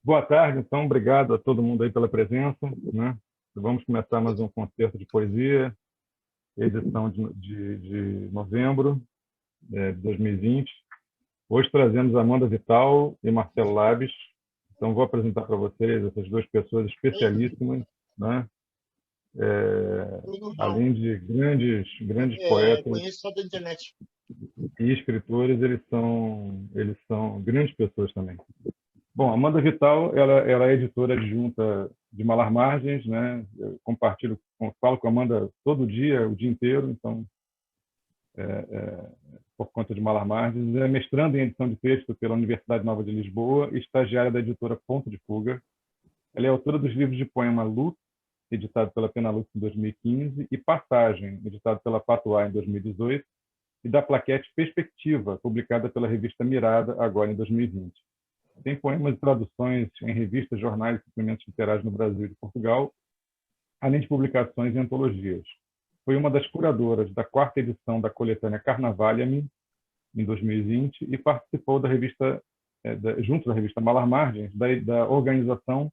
Boa tarde, então, obrigado a todo mundo aí pela presença, né? Vamos começar mais um concerto de poesia, edição de novembro de 2020. Hoje trazemos Amanda Vital e Marcelo Labes. Então, vou apresentar para vocês essas duas pessoas especialíssimas, né? Além de grandes poetas conheço só da internet. e escritores, eles são grandes pessoas também. Bom, Amanda Vital, ela é editora adjunta de Malar Margens, né? Eu falo com a Amanda todo dia, o dia inteiro, então, por conta de Malar Margens. É mestranda em edição de texto pela Universidade Nova de Lisboa e estagiária da editora Ponto de Fuga. Ela é autora dos livros de poema Luz, editado pela Penalux em 2015, e Passagem, editado pela Patuá em 2018, e da plaquete Perspectiva, publicada pela revista Mirada, agora em 2020. Tem poemas e traduções em revistas, jornais e suplementos literários no Brasil e Portugal, além de publicações em antologias. Foi uma das curadoras da 4ª edição da coletânea Carnavalha-me, em 2020, e participou da revista, junto da revista Malar Margens, da organização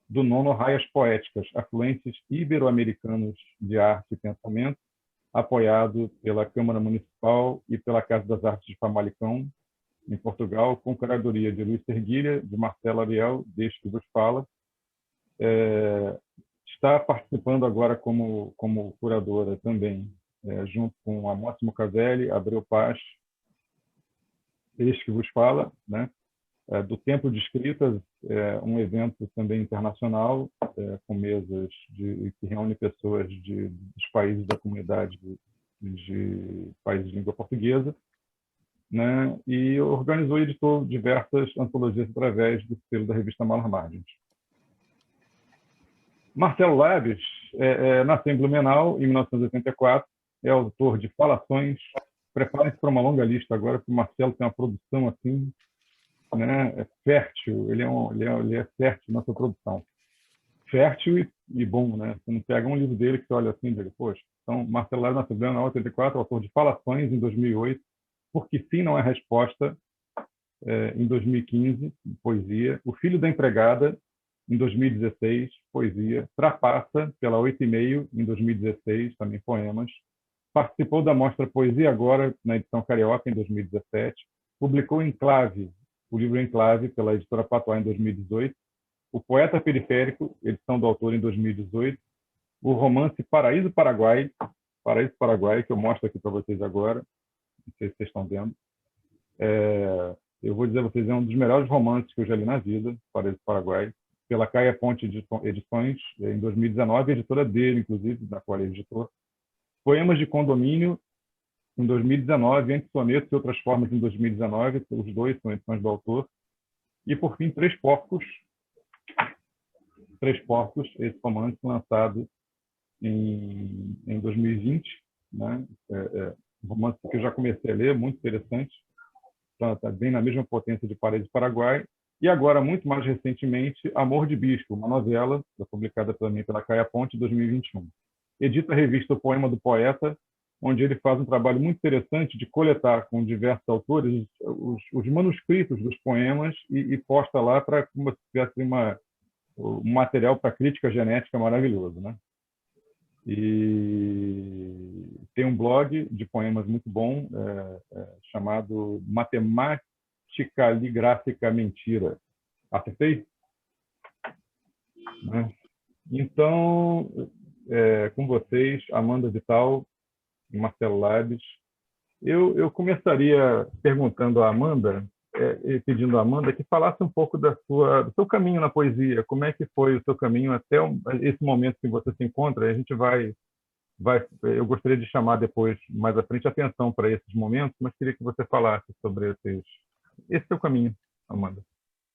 do 9º Raias Poéticas, afluentes ibero-americanos de arte e pensamento, apoiado pela Câmara Municipal e pela Casa das Artes de Famalicão, em Portugal, com curadoria de Luiz Serguilha, de Marcelo Ariel, deste que vos fala. Está participando agora como curadora também, junto com Amócio Caselli, Abreu Paz, este que vos fala, né? Do Templo de Escritas, um evento também internacional, com mesas que reúne pessoas dos países da comunidade de países de língua portuguesa, né? E organizou e editou diversas antologias através do selo da revista Malar Margens. Marcelo Labes nasceu em Blumenau em 1984, é autor de Falações. Preparem-se para uma longa lista agora, porque o Marcelo tem uma produção assim, né? É fértil, ele é fértil na sua produção. Fértil e bom, né? Você não pega um livro dele que você olha assim e diz, poxa. Então, Marcelo Labes nasceu em Blumenau em 84, autor de Falações em 2008, Porque Sim Não é Resposta, em 2015, poesia. O Filho da Empregada, em 2016, poesia. Trapassa, pela 8,5, em 2016, também poemas. Participou da mostra Poesia Agora, na edição Carioca, em 2017. Publicou Enclave, o livro Enclave, pela editora Patuá, em 2018. O Poeta Periférico, edição do autor, em 2018. O romance Paraíso Paraguai, que eu mostro aqui para vocês agora. Não sei se vocês estão vendo. Eu vou dizer a vocês, é um dos melhores romances que eu já li na vida, Paraíso Paraguai, pela Caia Ponte Edições, em 2019, editora dele, inclusive, da qual ele editou. Poemas de Condomínio, em 2019, Antissonetos e Outras Formas, em 2019, os dois são edições do autor. E, por fim, Três Porcos, esse romance lançado em 2020, né? Um romance que eu já comecei a ler, muito interessante, está bem na mesma potência de Paraíso Paraguai. E agora, muito mais recentemente, Amor de Bispo, uma novela publicada também pela Caia Ponte, em 2021. Edita a revista O Poema do Poeta, onde ele faz um trabalho muito interessante de coletar com diversos autores os manuscritos dos poemas e posta lá para como se tivesse um material para crítica genética maravilhoso, né? E tem um blog de poemas muito bom, chamado Matemática Ligráfica Mentira. Acertei? Né? Então, com vocês, Amanda Vital e Marcelo Labes. Eu começaria perguntando à Amanda, pedindo à Amanda que falasse um pouco do seu caminho na poesia. Como é que foi o seu caminho até esse momento que você se encontra? A gente eu gostaria de chamar depois, mais à frente, atenção para esses momentos, mas queria que você falasse sobre esse seu caminho, Amanda.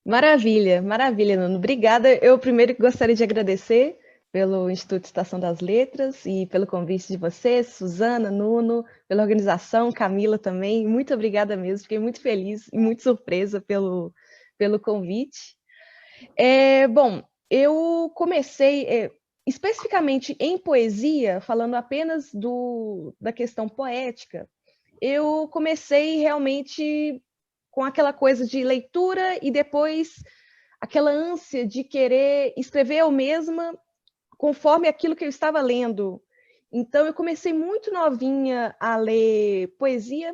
Maravilha, maravilha, Nuno. Obrigada. Eu primeiro gostaria de agradecer pelo Instituto Estação das Letras e pelo convite de vocês, Suzana, Nuno, pela organização, Camila também. Muito obrigada mesmo, fiquei muito feliz e muito surpresa pelo convite. Bom, eu comecei especificamente em poesia, falando apenas da questão poética, eu comecei realmente com aquela coisa de leitura e depois aquela ânsia de querer escrever eu mesma conforme aquilo que eu estava lendo. Então, eu comecei muito novinha a ler poesia,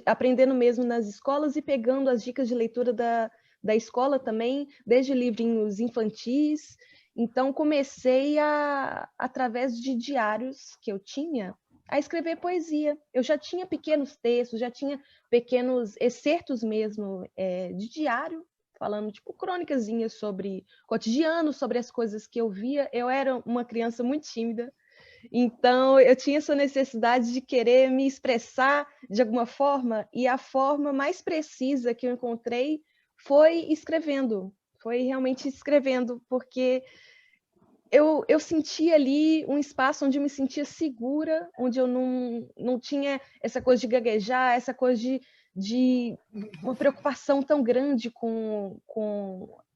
aprendendo mesmo nas escolas e pegando as dicas de leitura da escola também, desde livrinhos infantis. Então, comecei através de diários que eu tinha, a escrever poesia. Eu já tinha pequenos textos, já tinha pequenos excertos mesmo de diário, falando tipo crônicazinhas sobre cotidiano, sobre as coisas que eu via. Eu era uma criança muito tímida, então eu tinha essa necessidade de querer me expressar de alguma forma, e a forma mais precisa que eu encontrei foi escrevendo, foi realmente escrevendo, porque eu sentia ali um espaço onde eu me sentia segura, onde eu não tinha essa coisa de gaguejar, essa coisa de uma preocupação tão grande com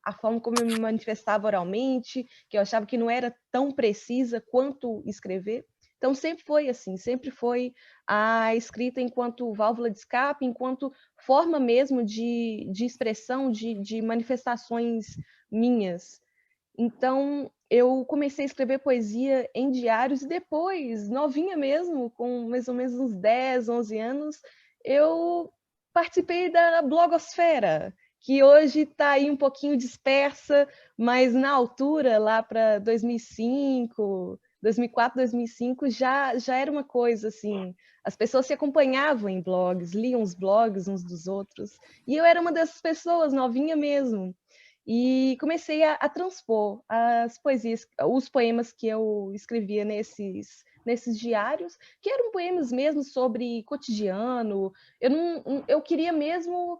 a forma como eu me manifestava oralmente, que eu achava que não era tão precisa quanto escrever. Então, sempre foi assim, sempre foi a escrita enquanto válvula de escape, enquanto forma mesmo de expressão, de manifestações minhas. Então, eu comecei a escrever poesia em diários e depois, novinha mesmo, com mais ou menos uns 10, 11 anos, eu participei da blogosfera, que hoje está aí um pouquinho dispersa, mas na altura, lá para 2005, 2004, 2005, já era uma coisa assim, as pessoas se acompanhavam em blogs, liam os blogs uns dos outros, e eu era uma dessas pessoas, novinha mesmo. E comecei a transpor as poesias, os poemas que eu escrevia nesses diários, que eram poemas mesmo sobre cotidiano. Eu queria mesmo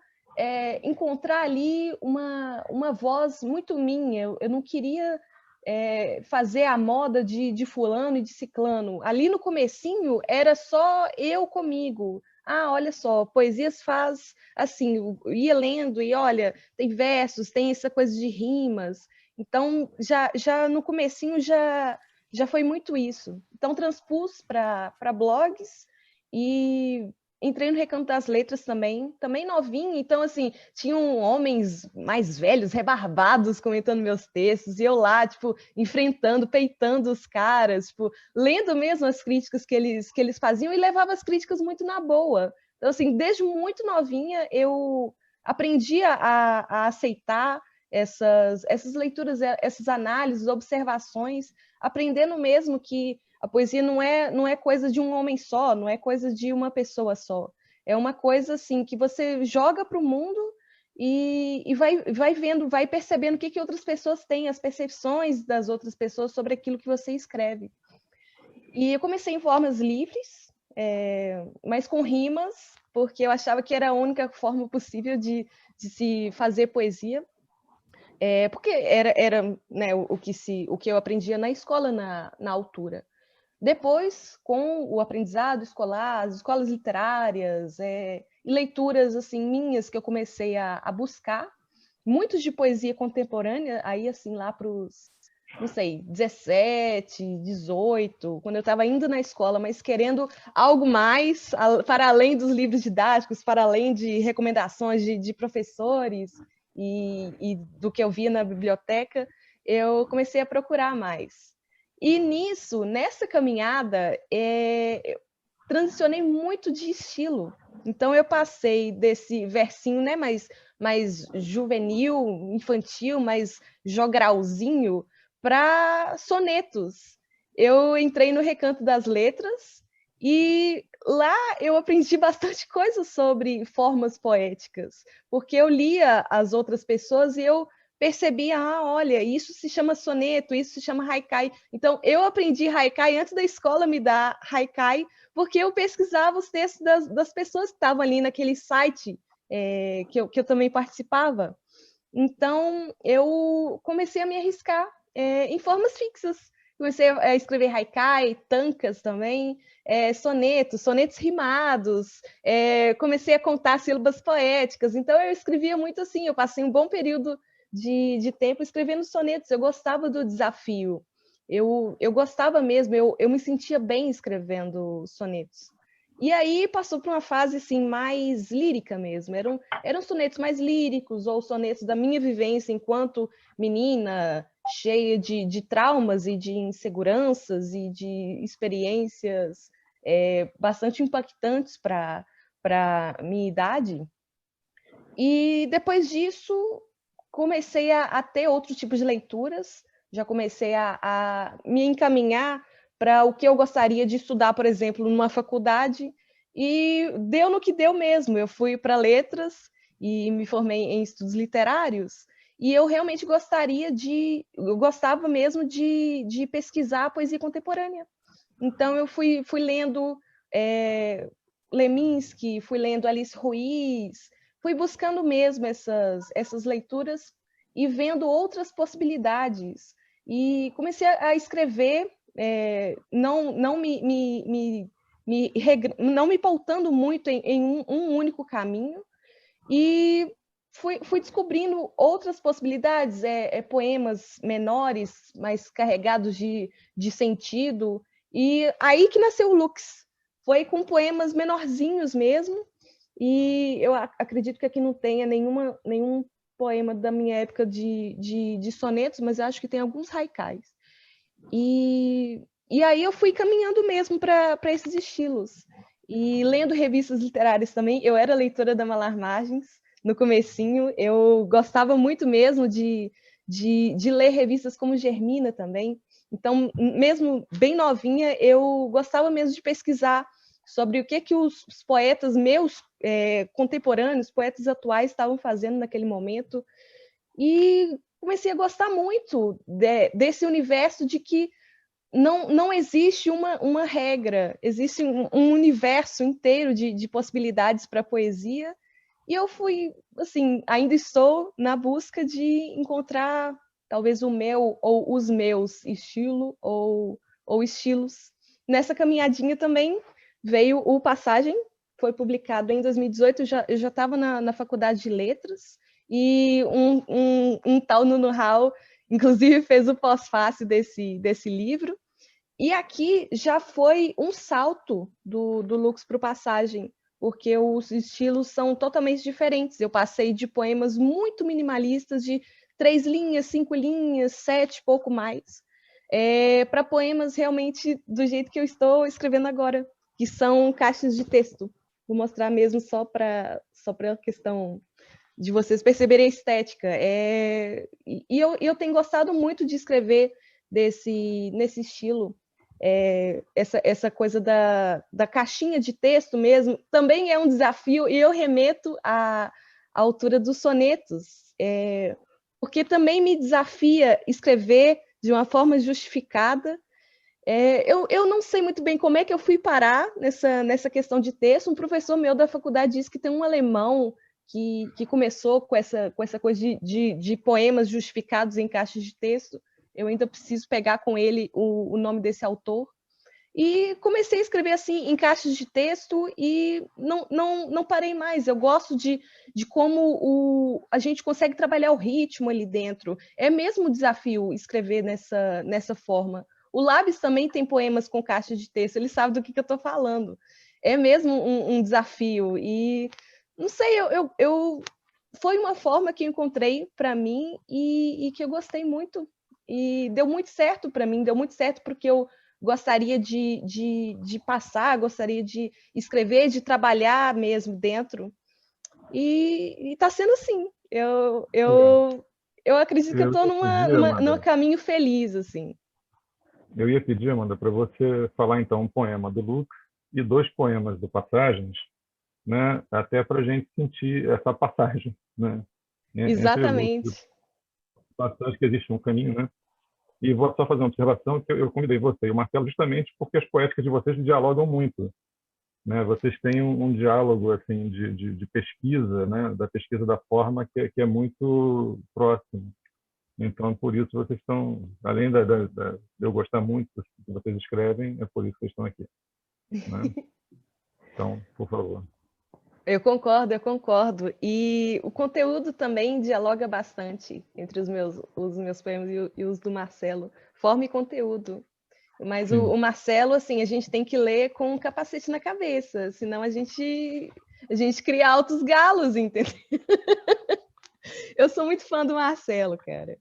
encontrar ali uma voz muito minha. Eu não queria fazer a moda de fulano e de ciclano. Ali no comecinho era só eu comigo. Ah, olha só, poesias faz assim, eu ia lendo e olha, tem versos, tem essa coisa de rimas. Então, já no comecinho já foi muito isso. Então, transpus para blogs e entrei no Recanto das Letras também novinha. Então, assim, tinham homens mais velhos, rebarbados, comentando meus textos, e eu lá, tipo, enfrentando, peitando os caras, tipo, lendo mesmo as críticas que eles faziam e levava as críticas muito na boa. Então, assim, desde muito novinha, eu aprendi a aceitar essas leituras, essas análises, observações, aprendendo mesmo que a poesia não é coisa de um homem só, não é coisa de uma pessoa só. É uma coisa assim que você joga para o mundo e vai vendo, vai percebendo o que outras pessoas têm, as percepções das outras pessoas sobre aquilo que você escreve. E eu comecei em formas livres, mas com rimas, porque eu achava que era a única forma possível de se fazer poesia. Porque era né, o que eu aprendia na escola na altura. Depois, com o aprendizado escolar, as escolas literárias, e leituras assim minhas que eu comecei a buscar, muitos de poesia contemporânea, aí assim lá para os, não sei, 17, 18, quando eu estava indo na escola, mas querendo algo mais, para além dos livros didáticos, para além de recomendações de professores e do que eu via na biblioteca, eu comecei a procurar mais. E nessa caminhada, eu transicionei muito de estilo. Então, eu passei desse versinho, né, mais juvenil, infantil, mais jogralzinho, para sonetos. Eu entrei no Recanto das Letras e lá eu aprendi bastante coisa sobre formas poéticas, porque eu lia as outras pessoas e eu percebia, olha, isso se chama soneto, isso se chama haikai. Então, eu aprendi haikai antes da escola me dar haikai, porque eu pesquisava os textos das pessoas que estavam ali naquele site que eu também participava. Então, eu comecei a me arriscar em formas fixas. Comecei a escrever haikai, tankas também, sonetos rimados, comecei a contar sílabas poéticas. Então, eu escrevia muito assim, eu passei um bom período de tempo escrevendo sonetos, eu gostava do desafio. Eu gostava mesmo, eu me sentia bem escrevendo sonetos. E aí passou por uma fase assim mais lírica mesmo. Eram sonetos mais líricos ou sonetos da minha vivência enquanto menina, cheia de traumas e de inseguranças e de experiências bastante impactantes para minha idade. E depois disso comecei a ter outros tipos de leituras, já comecei a me encaminhar para o que eu gostaria de estudar, por exemplo, numa faculdade, e deu no que deu mesmo. Eu fui para letras e me formei em estudos literários, e eu realmente eu gostava mesmo de pesquisar a poesia contemporânea. Então eu fui lendo Leminski, fui lendo Alice Ruiz, fui buscando mesmo essas leituras e vendo outras possibilidades. E comecei a escrever, não me pautando muito em um único caminho, e fui descobrindo outras possibilidades, poemas menores, mais carregados de sentido, e aí que nasceu o Lux. Foi com poemas menorzinhos mesmo, e eu acredito que aqui não tenha nenhum poema da minha época de sonetos, mas eu acho que tem alguns haikais. E aí eu fui caminhando mesmo para esses estilos. E lendo revistas literárias também, eu era leitora da Malar Margens no comecinho, eu gostava muito mesmo de ler revistas como Germina também. Então, mesmo bem novinha, eu gostava mesmo de pesquisar sobre o que os poetas meus contemporâneos, poetas atuais, estavam fazendo naquele momento. E comecei a gostar muito desse universo de que não existe uma regra, existe um universo inteiro de possibilidades para a poesia. E eu fui, assim, ainda estou na busca de encontrar talvez o meu ou os meus estilo ou estilos. Nessa caminhadinha também veio o Passagem, foi publicado em 2018, eu já estava na faculdade de letras, e um tal Nuno Hall, inclusive, fez o pós-fácil desse livro. E aqui já foi um salto do Lux para o Passagem, porque os estilos são totalmente diferentes. Eu passei de poemas muito minimalistas, de 3 linhas, 5 linhas, 7, pouco mais, para poemas realmente do jeito que eu estou escrevendo agora, que são caixas de texto. Vou mostrar mesmo só para a questão de vocês perceberem a estética. E eu tenho gostado muito de escrever nesse estilo. Essa coisa da caixinha de texto mesmo também é um desafio, e eu remeto à altura dos sonetos, porque também me desafia escrever de uma forma justificada. Eu não sei muito bem como é que eu fui parar nessa questão de texto. Um professor meu da faculdade disse que tem um alemão que começou com essa coisa de poemas justificados em caixas de texto. Eu ainda preciso pegar com ele o nome desse autor. E comecei a escrever assim em caixas de texto e não parei mais. Eu gosto de como a gente consegue trabalhar o ritmo ali dentro. É mesmo um desafio escrever nessa forma. O Labs também tem poemas com caixas de texto, ele sabe do que eu estou falando. É mesmo um desafio. E não sei, foi uma forma que eu encontrei para mim e que eu gostei muito. E deu muito certo para mim, deu muito certo porque eu gostaria de passar, gostaria de escrever, de trabalhar mesmo dentro. E está sendo assim. Eu acredito que eu Eu estou ia pedir, num Amanda, caminho feliz, assim. eu ia pedir, Amanda, para você falar então um poema do Lux e 2 poemas do Passagens, né? Até para a gente sentir essa passagem, né? Entre Lux e Exatamente. Passagens, que existe um caminho, né? E vou só fazer uma observação que eu convidei você e o Marcelo justamente porque as poéticas de vocês dialogam muito, né? Vocês têm um diálogo assim de pesquisa, né? Da pesquisa da forma que é muito próximo. Então, por isso vocês estão, além de eu gostar muito do que vocês escrevem, é por isso que vocês estão aqui, né? Então, por favor. Eu concordo, eu concordo. E o conteúdo também dialoga bastante entre os meus poemas e os do Marcelo. Forma e conteúdo. Mas Sim. o Marcelo, assim, a gente tem que ler com um capacete na cabeça, senão a gente cria altos galos, entendeu? Eu sou muito fã do Marcelo, cara.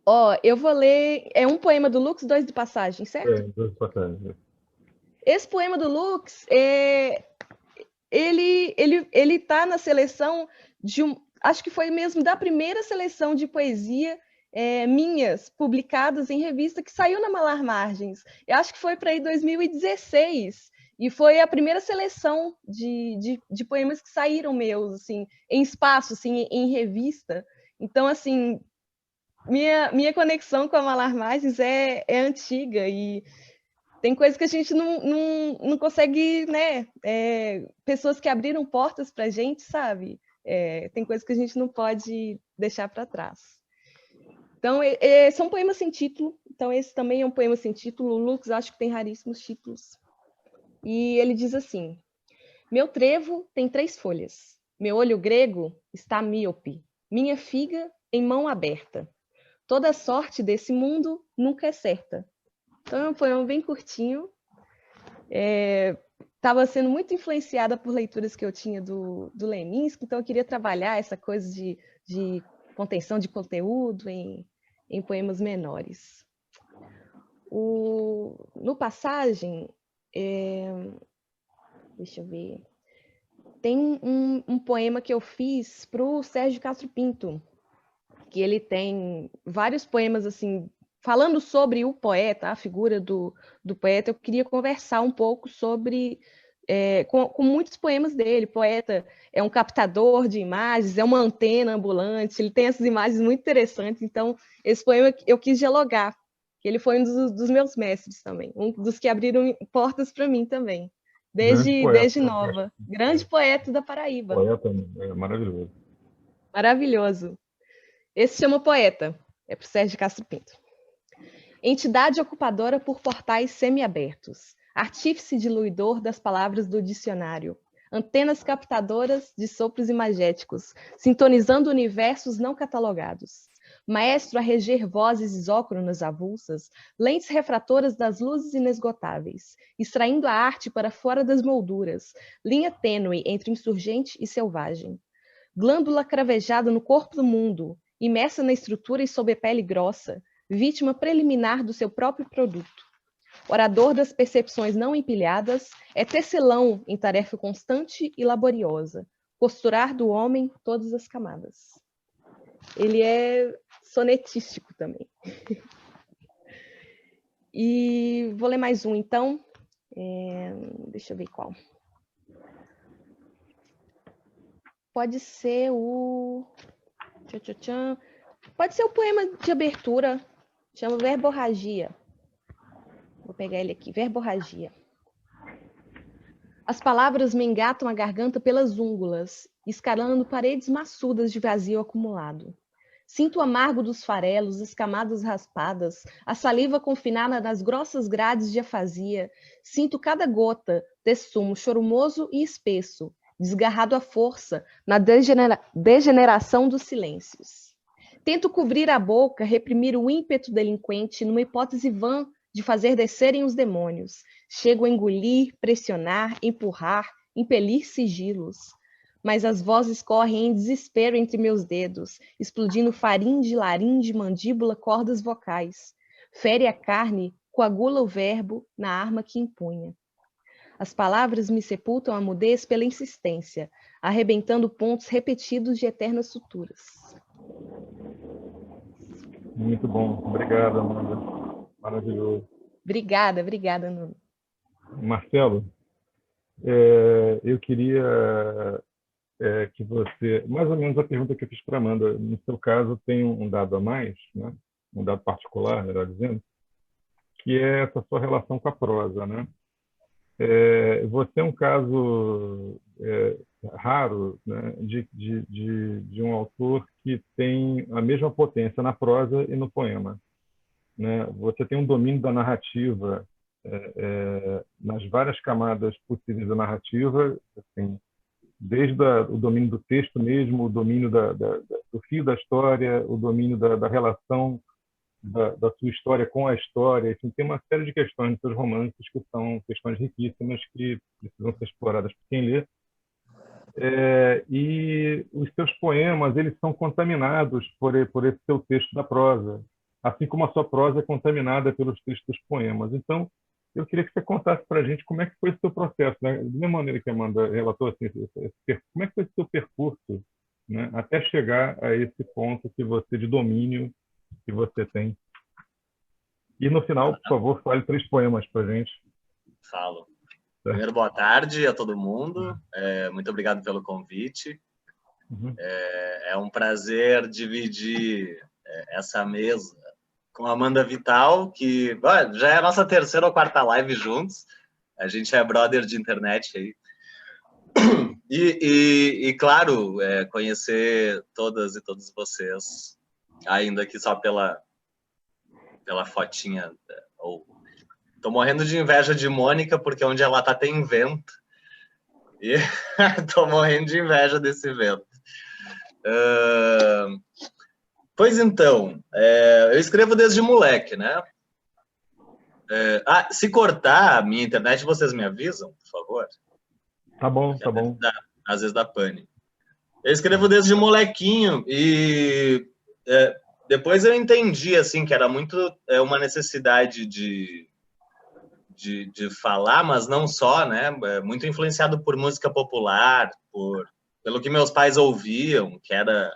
Ó, eu vou ler. É um poema do Lux, dois de passagem, certo? Duas passagens. Esse poema do Lux, ele tá na seleção de acho que foi mesmo da primeira seleção de poesia minhas, publicadas em revista, que saiu na Malar Margens. Eu acho que foi para aí 2016. E foi a primeira seleção de poemas que saíram meus, assim, em espaço, assim, em revista. Então, assim, minha conexão com a Malar Margens é antiga e tem coisas que a gente não consegue, né? Pessoas que abriram portas para a gente, sabe? Tem coisas que a gente não pode deixar para trás. Então, são poemas sem título. Então, esse também é um poema sem título. O Lux, acho que tem raríssimos títulos. E ele diz assim: meu trevo tem 3 folhas. Meu olho grego está míope. Minha figa em mão aberta. Toda sorte desse mundo nunca é certa. Então, é um poema bem curtinho. Estava sendo muito influenciada por leituras que eu tinha do Leminski, então eu queria trabalhar essa coisa de contenção de conteúdo em poemas menores. No Passagem, deixa eu ver, tem um poema que eu fiz para o Sérgio Castro Pinto, que ele tem vários poemas assim, falando sobre o poeta, a figura do poeta. Eu queria conversar um pouco sobre com muitos poemas dele. O poeta é um captador de imagens, é uma antena ambulante, ele tem essas imagens muito interessantes. Então, esse poema eu quis dialogar, que ele foi um dos meus mestres também, um dos que abriram portas para mim também, Grande poeta. desde nova. Grande poeta da Paraíba. Poeta maravilhoso. Maravilhoso. Esse chama Poeta, é para o Sérgio Castro Pinto. Entidade ocupadora por portais semiabertos, artífice diluidor das palavras do dicionário, antenas captadoras de sopros imagéticos, sintonizando universos não catalogados, maestro a reger vozes isócronas avulsas, lentes refratoras das luzes inesgotáveis, extraindo a arte para fora das molduras, linha tênue entre insurgente e selvagem, glândula cravejada no corpo do mundo, imersa na estrutura e sob a pele grossa, vítima preliminar do seu próprio produto. Orador das percepções não empilhadas, é tecelão em tarefa constante e laboriosa, costurar do homem todas as camadas. Ele é sonetístico também. E vou ler mais um, então. Deixa eu ver qual. Pode ser o... Pode ser o poema de abertura, chama Verborragia. Vou pegar ele aqui, Verborragia. As palavras me engatam a garganta pelas úngulas, escalando paredes maçudas de vazio acumulado. Sinto o amargo dos farelos, as camadas raspadas, a saliva confinada nas grossas grades de afasia. Sinto cada gota desse sumo chorumoso e espesso, desgarrado à força na degeneração dos silêncios. Tento cobrir a boca, reprimir o ímpeto delinquente numa hipótese vã de fazer descerem os demônios. Chego a engolir, pressionar, empurrar, impelir sigilos. Mas as vozes correm em desespero entre meus dedos, explodindo faringe, laringe, mandíbula, cordas vocais. Fere a carne, coagula o verbo na arma que empunha. As palavras me sepultam a mudez pela insistência, arrebentando pontos repetidos de eternas suturas. Muito bom. Obrigado, Amanda. Maravilhoso. Obrigada, Nuno. Marcelo, eu queria que você... Mais ou menos a pergunta que eu fiz para a Amanda. No seu caso, tem um dado a mais, né? Um dado particular, melhor dizendo, que é essa sua relação com a prosa, né? Você é um caso raro, né, de um autor que tem a mesma potência na prosa e no poema, né? Você tem um domínio da narrativa nas várias camadas possíveis da narrativa, assim, desde o domínio do texto mesmo, o domínio do fio da história, o domínio da relação da sua história com a história. Assim, tem uma série de questões nos seus romances que são questões riquíssimas que precisam ser exploradas por quem lê. E os seus poemas, eles são contaminados por esse seu texto da prosa, assim como a sua prosa é contaminada pelos textos dos poemas. Então, eu queria que você contasse para a gente como é que foi o seu processo, né? Da mesma maneira que a Amanda relatou, assim, como é que foi o seu percurso, né? Até chegar a esse ponto de domínio que você tem. E no final, por favor, fale 3 poemas para a gente. Falo. Primeiro, boa tarde a todo mundo. Muito obrigado pelo convite. É um prazer dividir essa mesa com a Amanda Vital, que já é a nossa 3ª ou 4ª live juntos. A gente é brother de internet aí. E claro, conhecer todas e todos vocês, ainda que só pela fotinha. Tô morrendo de inveja de Mônica, porque onde ela tá tem vento. E tô morrendo de inveja desse vento. Pois então, eu escrevo desde moleque, né? Se cortar a minha internet, vocês me avisam, por favor? Tá bom, tá bom. Às vezes dá pane. Eu escrevo desde molequinho e depois eu entendi assim que era muito uma necessidade de falar, mas não só, né? Muito influenciado por música popular, pelo que meus pais ouviam, que era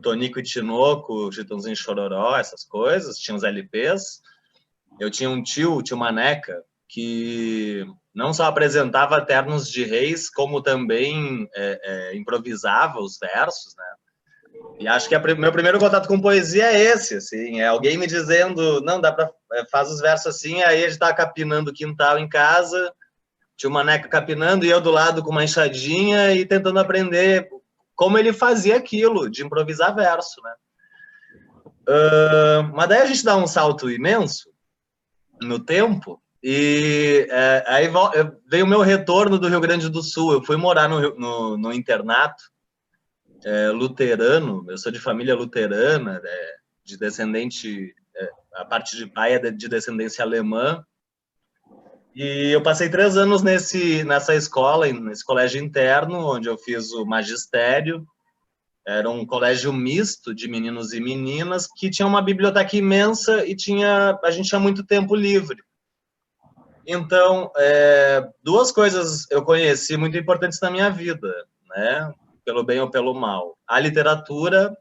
Tonico e Tinoco, Chitãozinho e Chororó, essas coisas, tinha os LPs. Eu tinha um tio Maneca, que não só apresentava ternos de reis, como também improvisava os versos, né? E acho que meu primeiro contato com poesia é esse, assim, é alguém me dizendo, não, dá pra, faz os versos assim, aí a gente tá capinando o quintal em casa, tio Maneca capinando, e eu do lado com uma enxadinha e tentando aprender como ele fazia aquilo, de improvisar verso, né? Mas daí a gente dá um salto imenso no tempo, e aí veio o meu retorno do Rio Grande do Sul. Eu fui morar no internato luterano. Eu sou de família luterana, de descendente, a parte de pai é de descendência alemã, e eu passei 3 anos nessa escola, nesse colégio interno, onde eu fiz o magistério. Era um colégio misto de meninos e meninas, que tinha uma biblioteca imensa e a gente tinha muito tempo livre. Então, 2 coisas eu conheci muito importantes na minha vida, né? Pelo bem ou pelo mal: a literatura,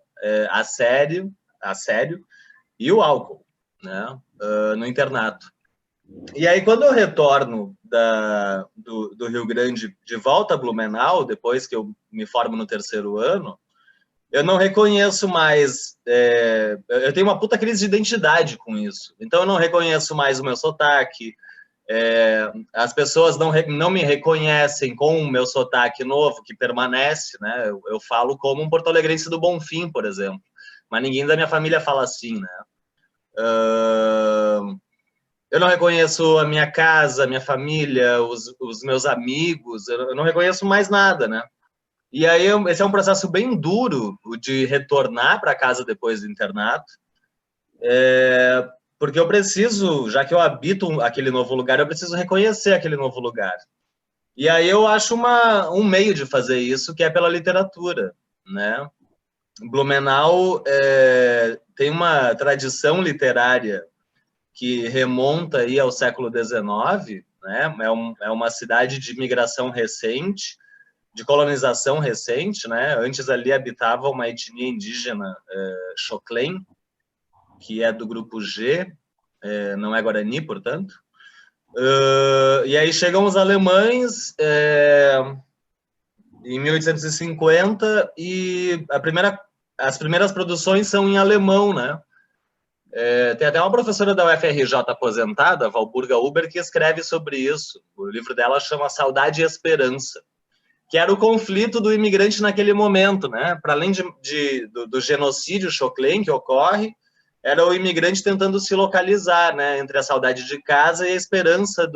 a sério, e o álcool, né? No internato. E aí, quando eu retorno do Rio Grande de volta a Blumenau, depois que eu me formo no 3º ano, eu não reconheço mais... eu tenho uma puta crise de identidade com isso. Então, eu não reconheço mais o meu sotaque. As pessoas não me reconhecem com o meu sotaque novo, que permanece, né? Eu falo como um porto-alegrense do Bonfim, por exemplo. Mas ninguém da minha família fala assim, né? Eu não reconheço a minha casa, a minha família, os meus amigos. Eu não reconheço mais nada, né? E aí, esse é um processo bem duro, o de retornar para casa depois do internato, porque eu preciso, já que eu habito aquele novo lugar, eu preciso reconhecer aquele novo lugar. E aí eu acho um meio de fazer isso, que é pela literatura, né? Blumenau tem uma tradição literária que remonta aí ao século XIX, né? É uma cidade de migração recente, de colonização recente, né? Antes ali habitava uma etnia indígena Xoclen, que é do grupo G, não é Guarani, portanto. E aí chegam os alemães em 1850 e as primeiras produções são em alemão, né? Tem até uma professora da UFRJ aposentada, Walburga Huber, que escreve sobre isso. O livro dela chama Saudade e Esperança, que era o conflito do imigrante naquele momento, né? Para além do genocídio Xoclen que ocorre, era o imigrante tentando se localizar, né? Entre a saudade de casa e a esperança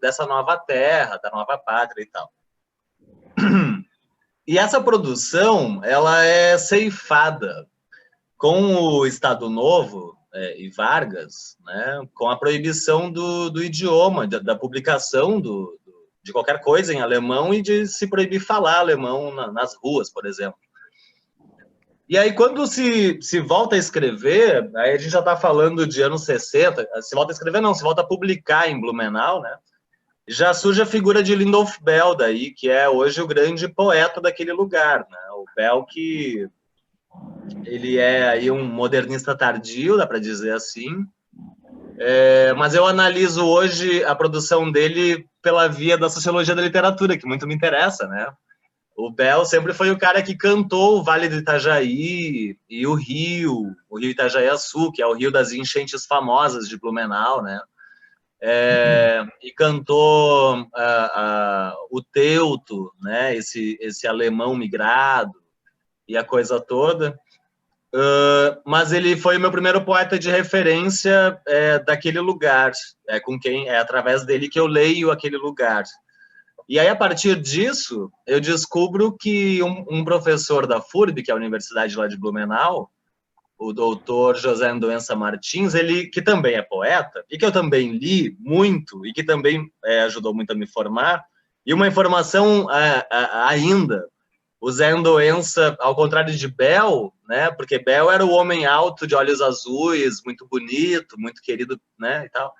dessa nova terra, da nova pátria e tal. E essa produção, ela é ceifada com o Estado Novo, e Vargas, né, com a proibição do idioma, da publicação de qualquer coisa em alemão e de se proibir falar alemão nas ruas, por exemplo. E aí, quando se volta a escrever, aí a gente já está falando de anos 60, se volta a escrever não, se volta a publicar em Blumenau, né, já surge a figura de Lindolf Bell daí, que é hoje o grande poeta daquele lugar, né, o Bell que ele é aí um modernista tardio, dá para dizer assim, mas eu analiso hoje a produção dele pela via da sociologia da literatura, que muito me interessa, né? O Bell sempre foi o cara que cantou o Vale do Itajaí e o Rio Itajaiaçu, que é o rio das enchentes famosas de Blumenau, né? E cantou o Teuto, né? Esse alemão migrado e a coisa toda. Mas ele foi o meu primeiro poeta de referência daquele lugar, é através dele que eu leio aquele lugar. E aí, a partir disso, eu descubro que um professor da FURB, que é a universidade lá de Blumenau, o doutor José Andoença Martins, ele que também é poeta, e que eu também li muito, e que também ajudou muito a me formar, e uma informação ainda, o Zé Andoença, ao contrário de Bell, né, porque Bell era o homem alto de olhos azuis, muito bonito, muito querido, né, e tal.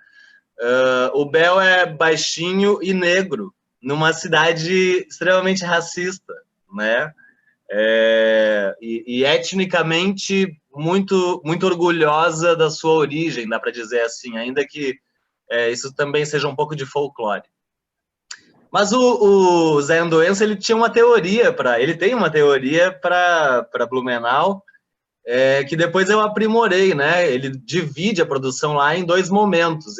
O Bell é baixinho e negro, numa cidade extremamente racista, né, e etnicamente muito, muito orgulhosa da sua origem, dá para dizer assim, ainda que isso também seja um pouco de folclore. Mas o Zé Andoença, ele tem uma teoria para Blumenau, que depois eu aprimorei, né? Ele divide a produção lá em dois momentos,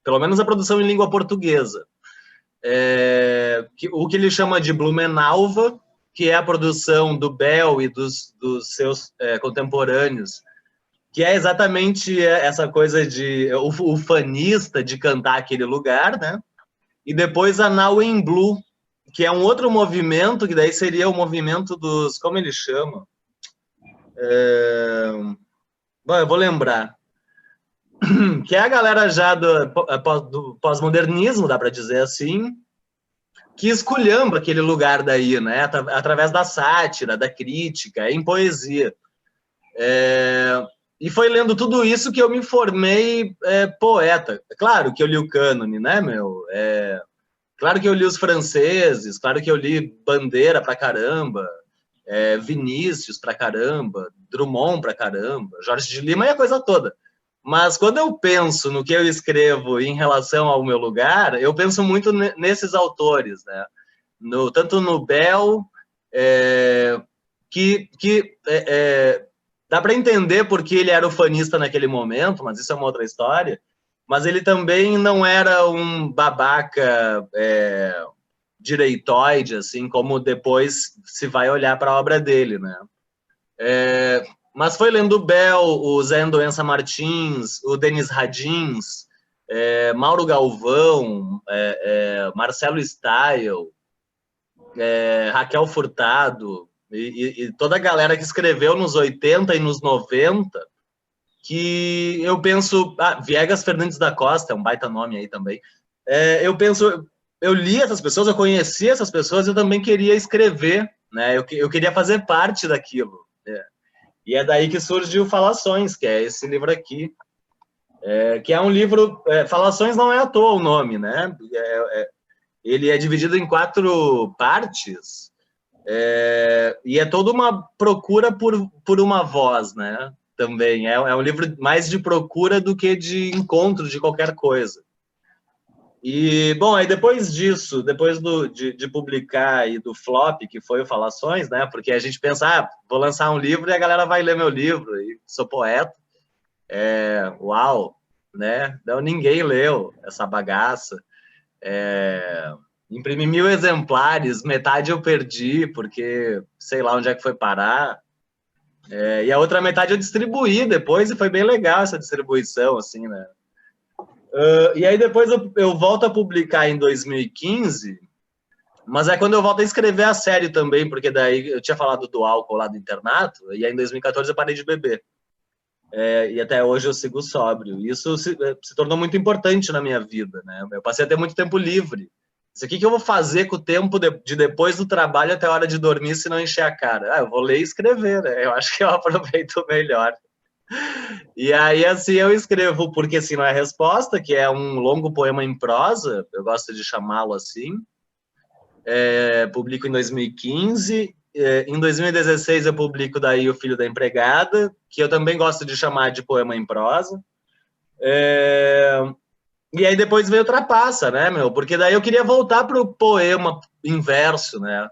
pelo menos a produção em língua portuguesa. O que ele chama de Blumenauva, que é a produção do Bell e dos seus contemporâneos, que é exatamente essa coisa de o fanista de cantar aquele lugar, né? E depois a Now in Blue, que é um outro movimento, que daí seria o movimento dos... Como ele chama? Bom, eu vou lembrar. Que é a galera já do pós-modernismo, dá para dizer assim, que esculhamba aquele lugar daí, né? Através da sátira, da crítica, em poesia. E foi lendo tudo isso que eu me formei poeta. Claro que eu li o cânone, né, meu? Claro que eu li os franceses, claro que eu li Bandeira pra caramba, Vinícius pra caramba, Drummond pra caramba, Jorge de Lima e a coisa toda. Mas quando eu penso no que eu escrevo em relação ao meu lugar, eu penso muito nesses autores, né? Tanto no Bell, que dá para entender porque ele era ufanista naquele momento, mas isso é uma outra história. Mas ele também não era um babaca direitoide, assim, como depois se vai olhar para a obra dele, né? Mas foi lendo o Bell, o Zé Andoença Martins, o Denis Radins, Mauro Galvão, Marcelo Stael, Raquel Furtado, e toda a galera que escreveu nos 80 e nos 90, que eu penso... Viegas Fernandes da Costa, é um baita nome aí também. Eu li essas pessoas, eu conheci essas pessoas, eu também queria escrever, né? Eu queria fazer parte daquilo. E é daí que surgiu Falações, que é esse livro aqui, que é um livro... Falações não é à toa o nome, né? Ele é dividido em 4 partes, e é toda uma procura por uma voz, né? Também é um livro mais de procura do que de encontro de qualquer coisa. E, bom, aí depois disso, depois de publicar e do flop, que foi o Falações, né? Porque a gente pensa, vou lançar um livro e a galera vai ler meu livro, e sou poeta. Uau, né? Não, ninguém leu essa bagaça. Imprimi 1000 exemplares, metade eu perdi, porque sei lá onde é que foi parar. E a outra metade eu distribuí depois, e foi bem legal essa distribuição, assim, né? E aí depois eu volto a publicar em 2015, mas é quando eu volto a escrever a série também, porque daí eu tinha falado do álcool lá do internato, e aí em 2014 eu parei de beber. e até hoje eu sigo sóbrio. Isso se tornou muito importante na minha vida, né? Eu passei a ter muito tempo livre. Isso aqui que eu vou fazer com o tempo de depois do trabalho até a hora de dormir se não encher a cara? Eu vou ler e escrever, né? Eu acho que eu aproveito melhor. E aí, assim, eu escrevo Porque Assim Não É Resposta, que é um longo poema em prosa, eu gosto de chamá-lo assim. Publico em 2015. Em 2016 eu publico daí O Filho da Empregada, que eu também gosto de chamar de poema em prosa. E aí depois veio Trapaça, né, meu? Porque daí eu queria voltar pro poema em verso, né?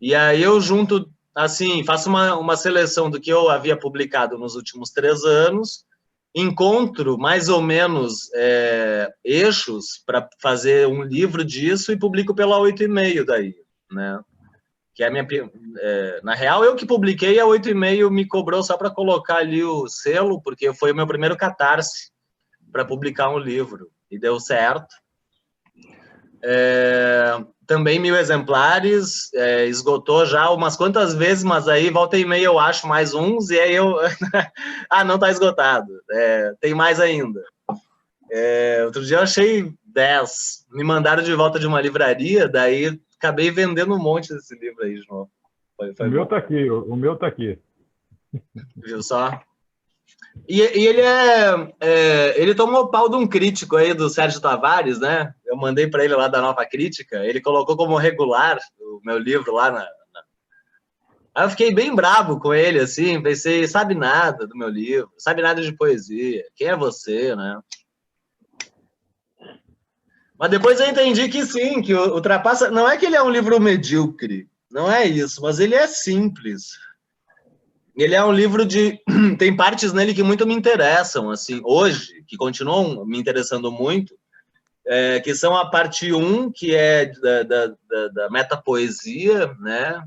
E aí eu junto, assim, faço uma seleção do que eu havia publicado nos últimos 3 anos, encontro mais ou menos eixos para fazer um livro disso e publico pela 8,5 daí, né? Que é a minha... na real, eu que publiquei, a 8,5 me cobrou só para colocar ali o selo, porque foi o meu primeiro catarse para publicar um livro, e deu certo. Também 1.000 exemplares, esgotou já umas quantas vezes, mas aí volta e meia eu acho mais uns, e aí eu... não tá esgotado, tem mais ainda. Outro dia eu achei 10, me mandaram de volta de uma livraria, daí acabei vendendo um monte desse livro aí, João. O meu tá aqui, o meu tá aqui. Viu só? E ele ele tomou o pau de um crítico aí, do Sérgio Tavares, né? Eu mandei para ele lá da Nova Crítica, ele colocou como regular o meu livro lá Aí eu fiquei bem bravo com ele, assim, pensei, sabe nada do meu livro, sabe nada de poesia, quem é você, né? Mas depois eu entendi que sim, que o Trapaça, não é que ele é um livro medíocre, não é isso, mas ele é simples. Ele é um livro tem partes nele que muito me interessam, assim, hoje, que continuam me interessando muito, que são a parte 1, que é da metapoesia, né?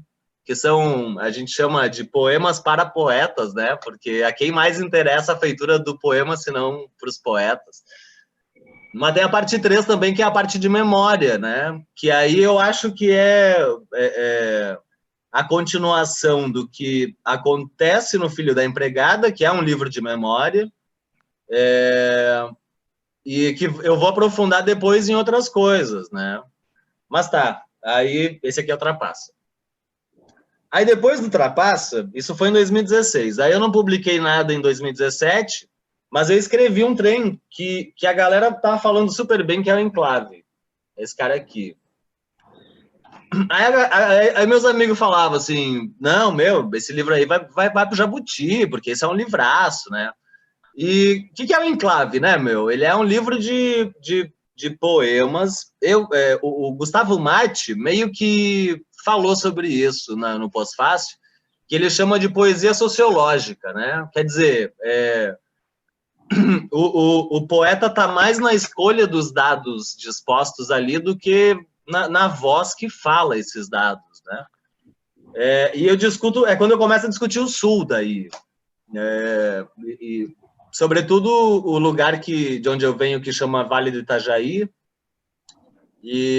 Que são, a gente chama de poemas para poetas, né? Porque a quem mais interessa a feitura do poema, senão para os poetas. Mas tem a parte 3 também, que é a parte de memória, né? Que aí eu acho que a continuação do que acontece no Filho da Empregada, que é um livro de memória, e que eu vou aprofundar depois em outras coisas, né? Mas tá, aí esse aqui é o Trapaça. Aí depois do Trapaça, isso foi em 2016, aí eu não publiquei nada em 2017, mas eu escrevi um trem que a galera tava falando super bem, que é o Enclave, esse cara aqui. Aí meus amigos falavam assim, não, esse livro aí vai pro Jabuti, porque esse é um livraço, né? E o que é o Enclave, né, meu? Ele é um livro de poemas. O Gustavo Matti meio que falou sobre isso no Pós-Fácil, que ele chama de poesia sociológica, né? Quer dizer, o poeta está mais na escolha dos dados dispostos ali do que na voz que fala esses dados, né? E eu discuto, quando eu começo a discutir o Sul daí, sobretudo o lugar de onde eu venho, que chama Vale do Itajaí,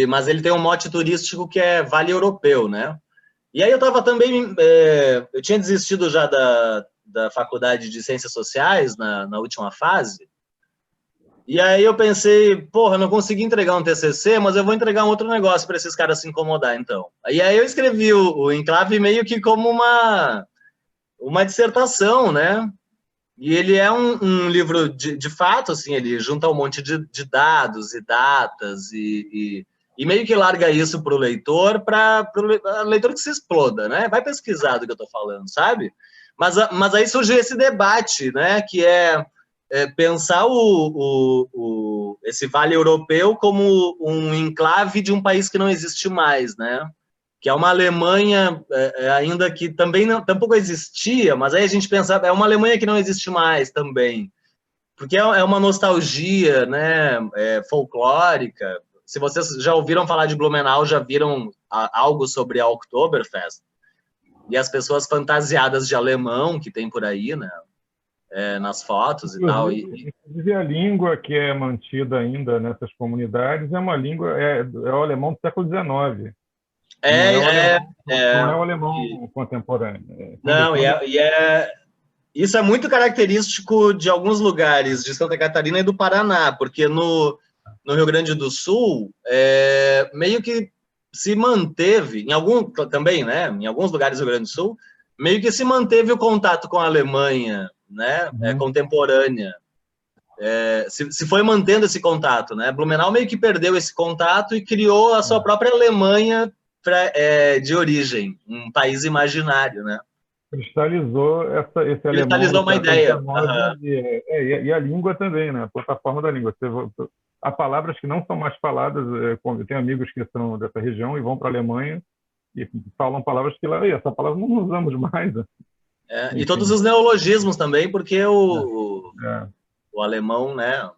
mas ele tem um mote turístico que é Vale Europeu, né? E aí eu estava também, eu tinha desistido já da faculdade de Ciências Sociais na última fase, e aí eu pensei, porra, não consegui entregar um TCC, mas eu vou entregar um outro negócio para esses caras se incomodar, então. E aí eu escrevi o Enclave meio que como uma dissertação, né? E ele é um livro de fato, assim, ele junta um monte de dados e datas e meio que larga isso para o leitor que se exploda, né? Vai pesquisar do que eu estou falando, sabe? Mas aí surgiu esse debate, né? Que pensar esse Vale Europeu como um enclave de um país que não existe mais, né? Que é uma Alemanha ainda que também tampouco existia, mas aí a gente pensa, é uma Alemanha que não existe mais também, porque é uma nostalgia, né, folclórica. Se vocês já ouviram falar de Blumenau, já viram algo sobre a Oktoberfest, e as pessoas fantasiadas de alemão que tem por aí, né, nas fotos e tal. Inclusive a língua que é mantida ainda nessas comunidades é uma língua, é o alemão do século XIX. Não é o alemão contemporâneo. Não, isso é muito característico de alguns lugares de Santa Catarina e do Paraná, porque no Rio Grande do Sul, meio que se manteve, também, né, em alguns lugares do Rio Grande do Sul, meio que se manteve o contato com a Alemanha, né, contemporânea. Se foi mantendo esse contato, né? Blumenau meio que perdeu esse contato e criou a sua própria Alemanha de origem, um país imaginário, né? Cristalizou esse alemão Cristalizou do uma século ideia. XIX, e a língua também, né? A plataforma da língua. Há palavras que não são mais faladas. Eu tenho amigos que são dessa região e vão para a Alemanha e falam palavras que lá, essa palavra não usamos mais. E todos os neologismos também, porque o alemão, né?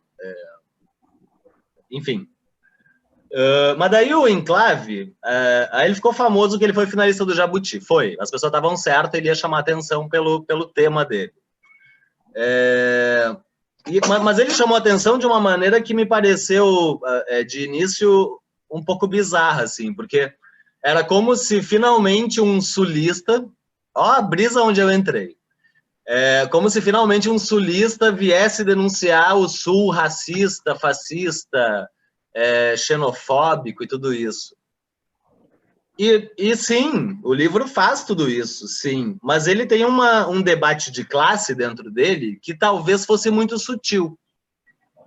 Enfim. Mas daí o Enclave, aí ele ficou famoso que ele foi finalista do Jabuti. Foi. As pessoas estavam certas, ele ia chamar atenção pelo tema dele. Mas ele chamou atenção de uma maneira que me pareceu, de início, um pouco bizarra, assim, porque era como se finalmente um sulista... Ó a brisa onde eu entrei. Como se finalmente um sulista viesse denunciar o Sul racista, fascista, xenofóbico e tudo isso. E sim, o livro faz tudo isso, sim, mas ele tem um debate de classe dentro dele que talvez fosse muito sutil,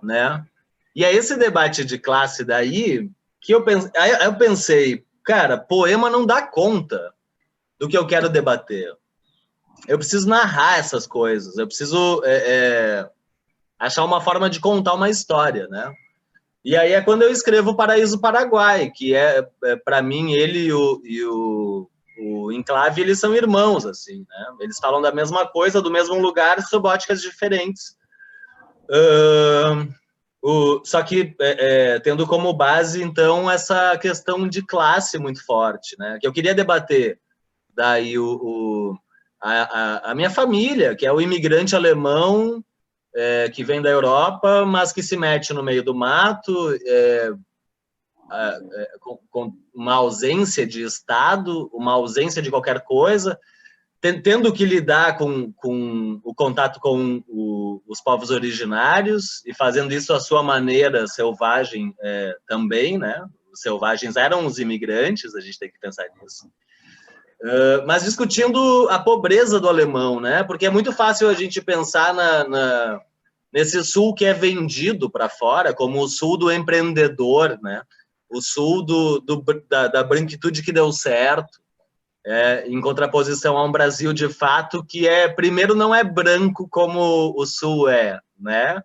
né? E é esse debate de classe daí que eu pensei, cara, poema não dá conta do que eu quero debater. Eu preciso narrar essas coisas, eu preciso achar uma forma de contar uma história, né? E aí é quando eu escrevo Paraíso Paraguai, que para mim, ele e o Enclave, eles são irmãos, assim, né? Eles falam da mesma coisa, do mesmo lugar, sob óticas diferentes. Só que tendo como base, então, essa questão de classe muito forte, né? Que eu queria debater. Daí a minha família, que é o imigrante alemão que vem da Europa, mas que se mete no meio do mato, com uma ausência de Estado, uma ausência de qualquer coisa, tendo que lidar com o contato com os povos originários e fazendo isso à sua maneira selvagem também, né? Os selvagens eram os imigrantes, a gente tem que pensar nisso. Mas discutindo a pobreza do alemão, né? Porque é muito fácil a gente pensar nesse sul que é vendido para fora como o sul do empreendedor, né? O sul da branquitude que deu certo, em contraposição a um Brasil de fato que primeiro não é branco como o sul né?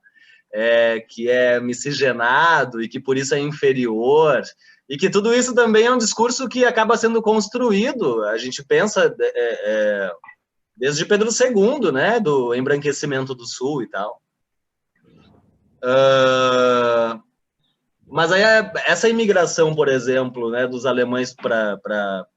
Que é miscigenado e que por isso é inferior. E que tudo isso também é um discurso que acaba sendo construído, a gente pensa desde Pedro II, né, do embranquecimento do Sul e tal. Mas aí essa imigração, por exemplo, né, dos alemães para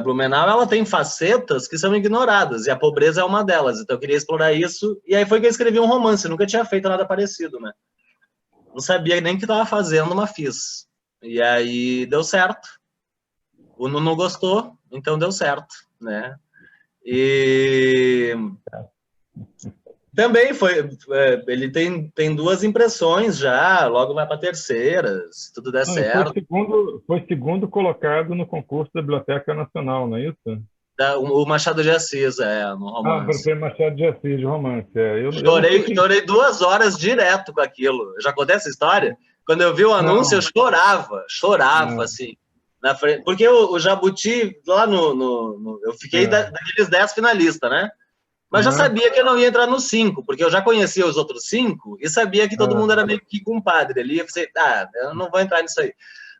Blumenau, ela tem facetas que são ignoradas, e a pobreza é uma delas, então eu queria explorar isso, e aí foi que eu escrevi um romance, nunca tinha feito nada parecido, né? Não sabia nem o que estava fazendo, mas fiz. E aí deu certo. O Nuno gostou, então deu certo, né? E também ele tem 2 impressões já, logo vai para a terceira, se tudo der certo. Foi segundo colocado no concurso da Biblioteca Nacional, não é isso? O Machado de Assis, no romance. Ah, Machado de Assis, de romance. Chorei 2 horas direto com aquilo. Eu já contei essa história? Quando eu vi o anúncio, eu chorava, assim, na frente. Porque o Jabuti, lá eu fiquei daqueles 10 finalistas, né? Mas já sabia que eu não ia entrar nos 5, porque eu já conhecia os outros 5 e sabia que todo mundo era meio que compadre ali. Eu pensei, eu não vou entrar nisso aí.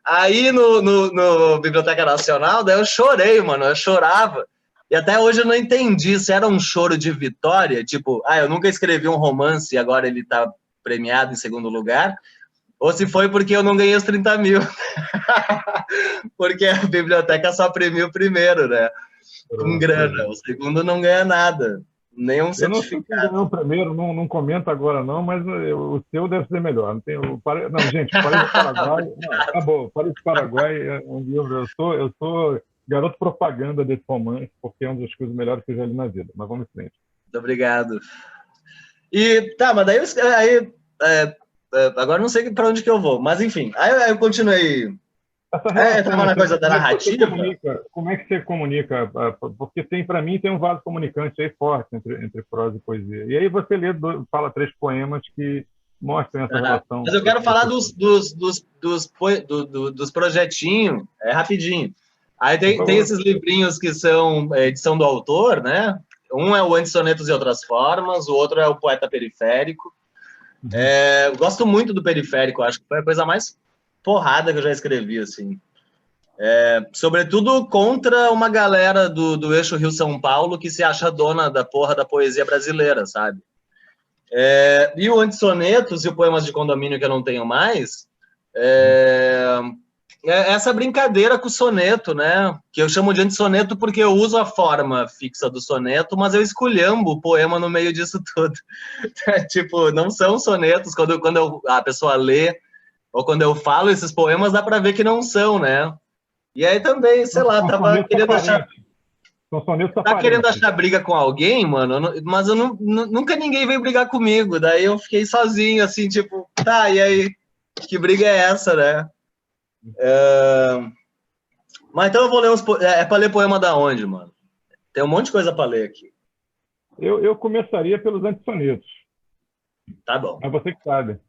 Aí, no Biblioteca Nacional, daí eu chorei, mano, eu chorava. E até hoje eu não entendi se era um choro de vitória, tipo, eu nunca escrevi um romance e agora ele tá premiado em segundo lugar, ou se foi porque eu não ganhei os 30 mil. Porque a biblioteca só premia o primeiro, né? Com grana. O segundo não ganha nada. Nenhum certificado. Eu não sei quem ganhou o primeiro, não comento agora não, mas o seu deve ser melhor. Não, gente, Paraíso Paraguai... Acabou. Paraíso Paraguai é um livro... Eu sou garoto propaganda desse romance, porque é uma das coisas melhores que eu já li na vida. Mas vamos em frente. Muito obrigado. E tá, mas daí agora não sei para onde que eu vou, mas enfim, aí eu continuei. Tava na coisa da narrativa. Como é que você comunica? Porque para mim tem um vaso comunicante aí forte entre prosa e poesia. E aí você fala 3 poemas que mostram essa relação. Mas eu quero falar dos projetinhos, rapidinho. Aí tem esses livrinhos que são edição do autor, né? Um é o Antissonetos e Outras Formas, o outro é o Poeta Periférico. Eu gosto muito do Periférico, acho que foi a coisa mais porrada que eu já escrevi, assim. Sobretudo contra uma galera do eixo Rio-São Paulo que se acha dona da porra da poesia brasileira, sabe? E o Antissonetos e o Poemas de Condomínio que eu não tenho mais, essa brincadeira com o soneto, né? Que eu chamo de antissoneto porque eu uso a forma fixa do soneto, mas eu esculhambo o poema no meio disso tudo. Tipo, não são sonetos, quando a pessoa lê, ou quando eu falo esses poemas, dá para ver que não são, né? E aí também, sei lá, tava querendo achar... Tá querendo achar briga com alguém, mano, mas nunca ninguém veio brigar comigo. Daí eu fiquei sozinho, assim, tipo, tá, e aí? Que briga é essa, né? Mas então eu vou ler uns... pra ler poema da onde, mano? Tem um monte de coisa pra ler aqui. Eu começaria pelos antissonetos. Tá bom. Mas você que sabe.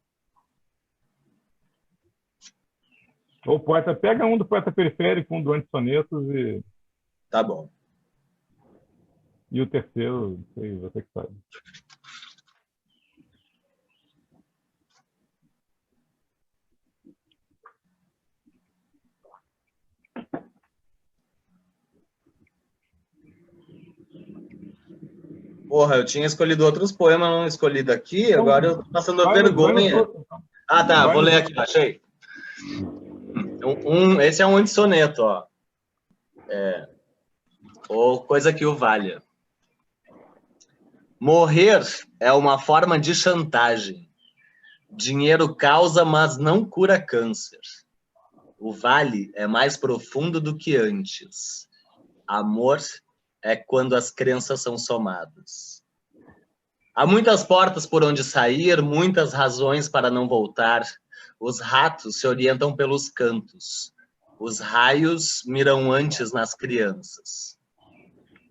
O poeta pega um do Poeta Periférico, um do Antissonetos e... Tá bom. E o terceiro, não sei, você que sabe. Porra, eu tinha escolhido outros poemas, não escolhi daqui, agora eu tô passando vergonha. Tá, vou ler aqui, achei. Esse é um antissoneto, ó. Ou coisa que o valha. Morrer é uma forma de chantagem. Dinheiro causa, mas não cura câncer. O vale é mais profundo do que antes. Amor é quando as crenças são somadas. Há muitas portas por onde sair, muitas razões para não voltar. Os ratos se orientam pelos cantos. Os raios miram antes nas crianças.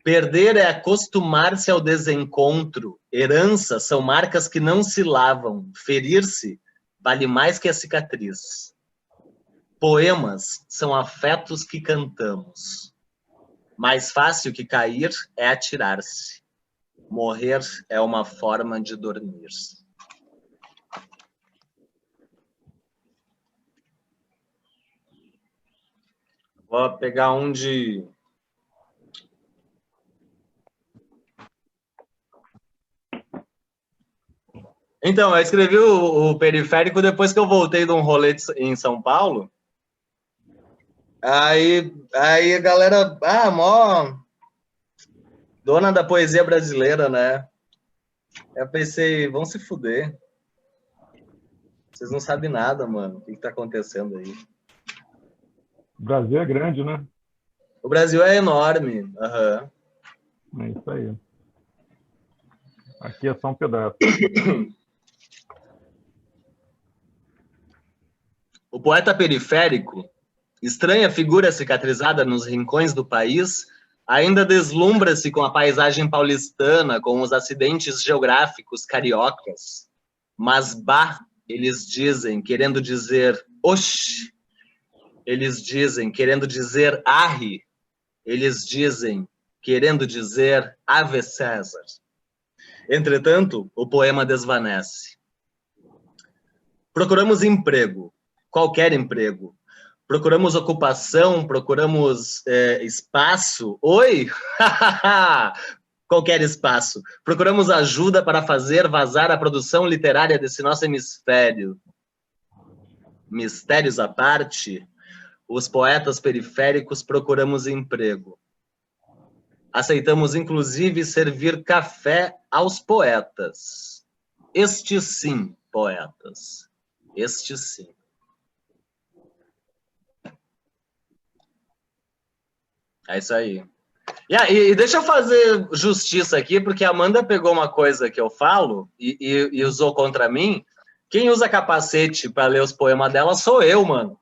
Perder é acostumar-se ao desencontro. Herança são marcas que não se lavam. Ferir-se vale mais que a cicatriz. Poemas são afetos que cantamos. Mais fácil que cair é atirar-se. Morrer é uma forma de dormir. Vou pegar um de... Então, eu escrevi o Periférico depois que eu voltei de um rolê em São Paulo. Aí a galera... mó... Dona da poesia brasileira, né? Eu pensei, vão se fuder. Vocês não sabem nada, mano. O que tá acontecendo aí? O Brasil é grande, né? O Brasil é enorme. Uhum. É isso aí. Aqui é só um pedaço. O poeta periférico, estranha figura cicatrizada nos rincões do país, ainda deslumbra-se com a paisagem paulistana, com os acidentes geográficos cariocas. Mas bah, eles dizem, querendo dizer oxi, eles dizem, querendo dizer arre, eles dizem, querendo dizer ave César. Entretanto, o poema desvanece. Procuramos emprego, qualquer emprego. Procuramos ocupação, procuramos espaço. Oi! Qualquer espaço. Procuramos ajuda para fazer vazar a produção literária desse nosso hemisfério. Mistérios à parte, os poetas periféricos procuramos emprego. Aceitamos, inclusive, servir café aos poetas. Estes sim, poetas. Estes sim. É isso aí. E deixa eu fazer justiça aqui, porque a Amanda pegou uma coisa que eu falo e usou contra mim. Quem usa capacete para ler os poemas dela sou eu, mano.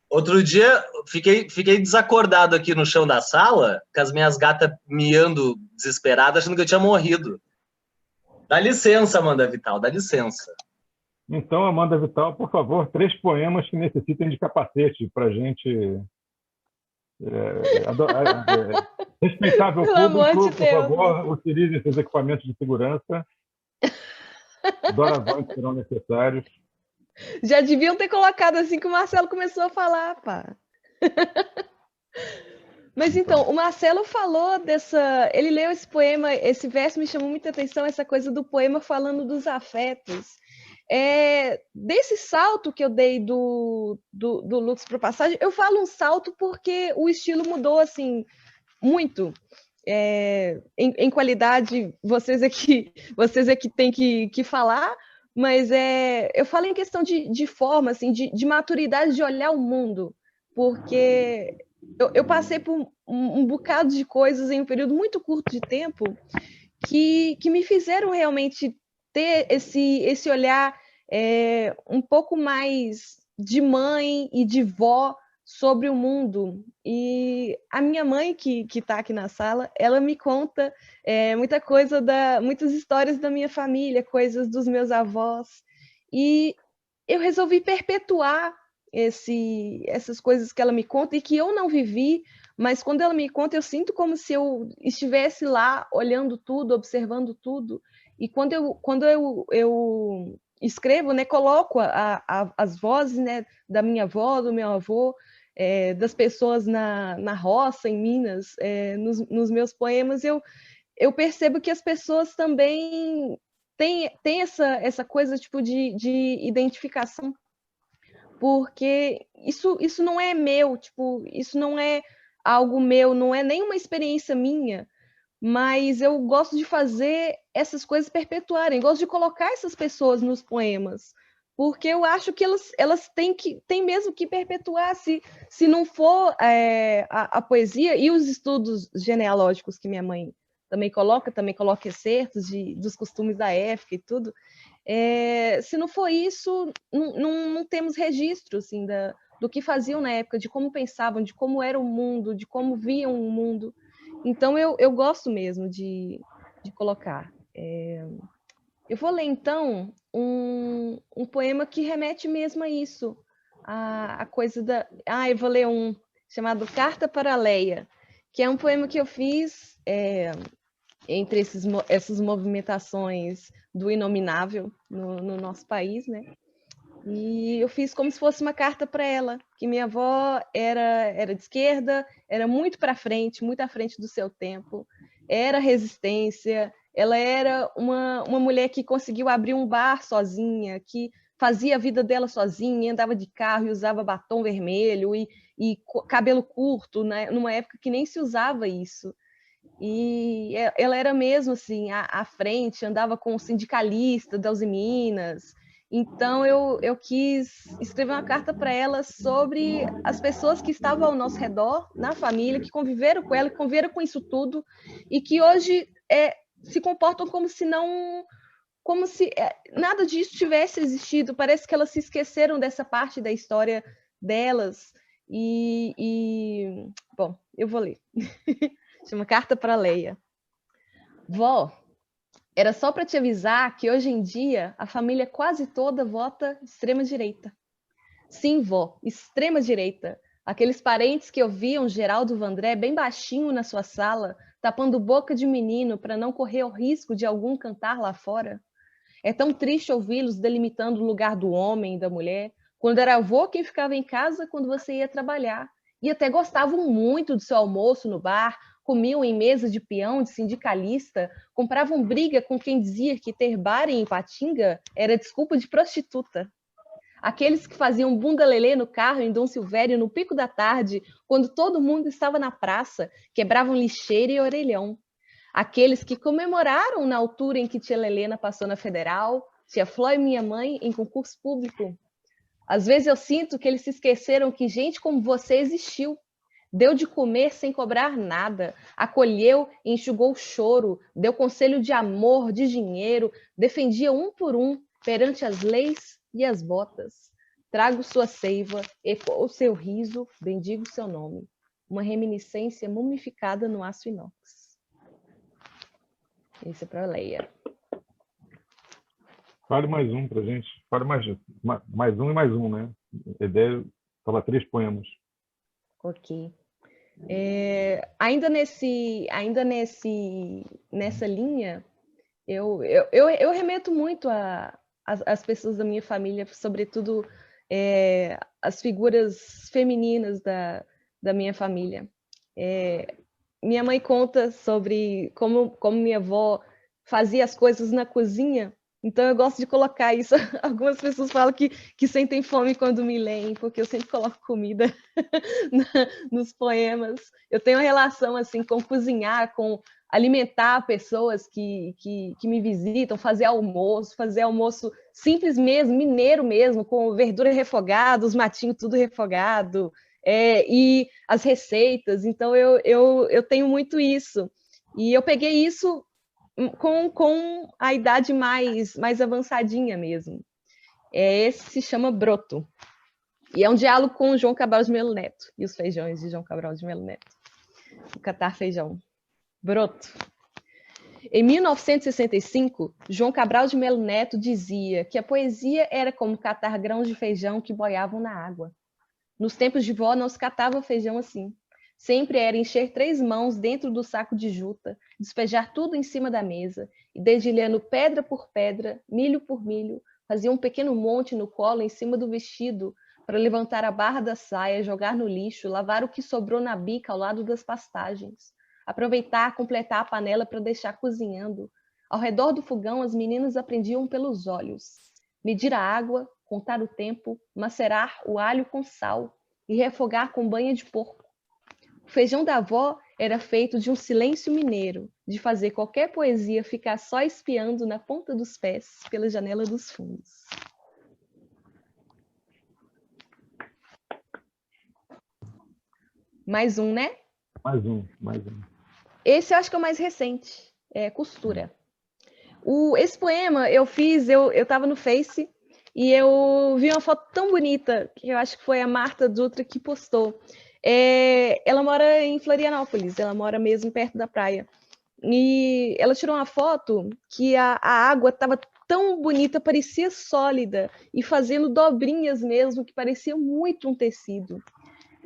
Outro dia, fiquei desacordado aqui no chão da sala, com as minhas gatas miando desesperadas, achando que eu tinha morrido. Dá licença, Amanda Vital, dá licença. Então, Amanda Vital, por favor, 3 poemas que necessitem de capacete para a gente... respeitável Pelo amor público, de por Deus. favor, utilize seus equipamentos de segurança. Doravante serão necessários. Já deviam ter colocado assim que o Marcelo começou a falar, pá. Mas então, o Marcelo falou dessa... Ele leu esse poema, esse verso me chamou muita atenção, essa coisa do poema falando dos afetos. Desse salto que eu dei do Lux para Passagem, eu falo um salto porque o estilo mudou, assim, muito. Em qualidade, vocês é que têm que falar, mas eu falo em questão de forma, assim, de maturidade de olhar o mundo, porque eu passei por um bocado de coisas em um período muito curto de tempo que me fizeram realmente ter esse olhar um pouco mais de mãe e de vó sobre o mundo. E a minha mãe, que está aqui na sala, ela me conta muitas histórias da minha família, coisas dos meus avós. E eu resolvi perpetuar essas coisas que ela me conta e que eu não vivi, mas quando ela me conta, eu sinto como se eu estivesse lá olhando tudo, observando tudo. E quando eu escrevo, né, coloco as vozes, né, da minha avó, do meu avô, das pessoas na roça, em Minas, nos meus poemas, eu percebo que as pessoas também têm essa coisa tipo de identificação, porque isso não é meu, tipo, isso não é algo meu, não é nenhuma experiência minha, mas eu gosto de fazer essas coisas perpetuarem, gosto de colocar essas pessoas nos poemas, porque eu acho que elas têm mesmo que perpetuar, se não for a poesia e os estudos genealógicos que minha mãe também coloca excertos dos costumes da época e tudo. Se não for isso, não temos registro assim, do que faziam na época, de como pensavam, de como era o mundo, de como viam o mundo. Então, eu gosto mesmo de colocar. Eu vou ler, então, um poema que remete mesmo a isso, a coisa da... eu vou ler um chamado Carta para Leia, que é um poema que eu fiz entre essas movimentações do inominável no nosso país, né? E eu fiz como se fosse uma carta para ela, que minha avó era de esquerda, era muito para frente, muito à frente do seu tempo, era resistência, ela era uma mulher que conseguiu abrir um bar sozinha, que fazia a vida dela sozinha, andava de carro e usava batom vermelho e cabelo curto, né? Numa época que nem se usava isso. E ela era mesmo assim, à frente, andava com o sindicalista da Uzi Minas. Então eu quis escrever uma carta para ela sobre as pessoas que estavam ao nosso redor, na família, que conviveram com ela, que conviveram com isso tudo, e que hoje se comportam como se nada disso tivesse existido. Parece que elas se esqueceram dessa parte da história delas. Bom, eu vou ler. Chama Carta para Leia. Vó, era só para te avisar que hoje em dia a família quase toda vota extrema-direita. Sim, vó, extrema-direita. Aqueles parentes que ouviam Geraldo Vandré bem baixinho na sua sala, tapando boca de menino para não correr o risco de algum cantar lá fora. É tão triste ouvi-los delimitando o lugar do homem e da mulher, quando era avô quem ficava em casa quando você ia trabalhar. E até gostavam muito do seu almoço no bar, comiam em mesa de peão, de sindicalista, compravam briga com quem dizia que ter bar em Ipatinga era desculpa de prostituta. Aqueles que faziam bunda lelê no carro em Dom Silvério no pico da tarde, quando todo mundo estava na praça, quebravam lixeira e orelhão. Aqueles que comemoraram na altura em que tia Lelena passou na Federal, tia Fló e minha mãe em concurso público. Às vezes eu sinto que eles se esqueceram que gente como você existiu. deu de comer sem cobrar nada, acolheu e enxugou o choro, deu conselho de amor, de dinheiro, defendia um por um perante as leis e as botas. Trago sua seiva, ecoou seu riso, bendigo seu nome. Uma reminiscência mumificada no aço inox. Esse é para Leia. Fale mais um para a gente. Fale mais um e mais um, né? A ideia é falar 3 poemas. Ok. Ainda nessa linha, eu remeto muito às pessoas da minha família, sobretudo as figuras femininas da minha família. Minha mãe conta sobre como minha avó fazia as coisas na cozinha, então eu gosto de colocar isso. Algumas pessoas falam que sentem fome quando me leem, porque eu sempre coloco comida nos poemas. Eu tenho uma relação assim com cozinhar, com alimentar pessoas que me visitam, fazer almoço simples mesmo, mineiro mesmo, com verdura refogada, os matinhos tudo refogado, e as receitas. Então eu tenho muito isso. E eu peguei isso com a idade mais avançadinha mesmo. Esse se chama Broto. E é um diálogo com o João Cabral de Melo Neto e os feijões de João Cabral de Melo Neto. O catar feijão. Broto. Em 1965, João Cabral de Melo Neto dizia que a poesia era como catar grãos de feijão que boiavam na água. Nos tempos de vó não se catava feijão assim. Sempre era encher 3 mãos dentro do saco de juta, despejar tudo em cima da mesa, e dedilhando pedra por pedra, milho por milho, fazia um pequeno monte no colo em cima do vestido, para levantar a barra da saia, jogar no lixo, lavar o que sobrou na bica ao lado das pastagens, aproveitar, completar a panela para deixar cozinhando. Ao redor do fogão, as meninas aprendiam pelos olhos. Medir a água, contar o tempo, macerar o alho com sal e refogar com banha de porco. O feijão da avó era feito de um silêncio mineiro, de fazer qualquer poesia ficar só espiando na ponta dos pés pela janela dos fundos. Mais um, né? Mais um. Esse eu acho que é o mais recente, Costura. Esse poema eu fiz, eu estava no Face e eu vi uma foto tão bonita, que eu acho que foi a Marta Dutra que postou. Ela mora em Florianópolis, ela mora mesmo perto da praia. E ela tirou uma foto que a água estava tão bonita, parecia sólida, e fazendo dobrinhas mesmo, que parecia muito um tecido.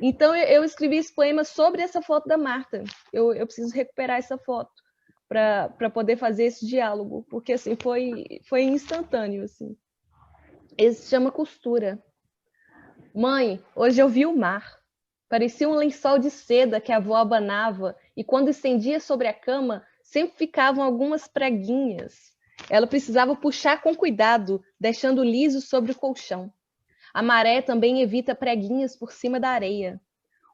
Então eu escrevi esse poema sobre essa foto da Marta. Eu preciso recuperar essa foto para poder fazer esse diálogo, porque assim foi instantâneo assim. Esse se chama Costura. Mãe, hoje eu vi o mar. Parecia um lençol de seda que a avó abanava, e quando estendia sobre a cama, sempre ficavam algumas preguinhas. Ela precisava puxar com cuidado, deixando liso sobre o colchão. A maré também evita preguinhas por cima da areia.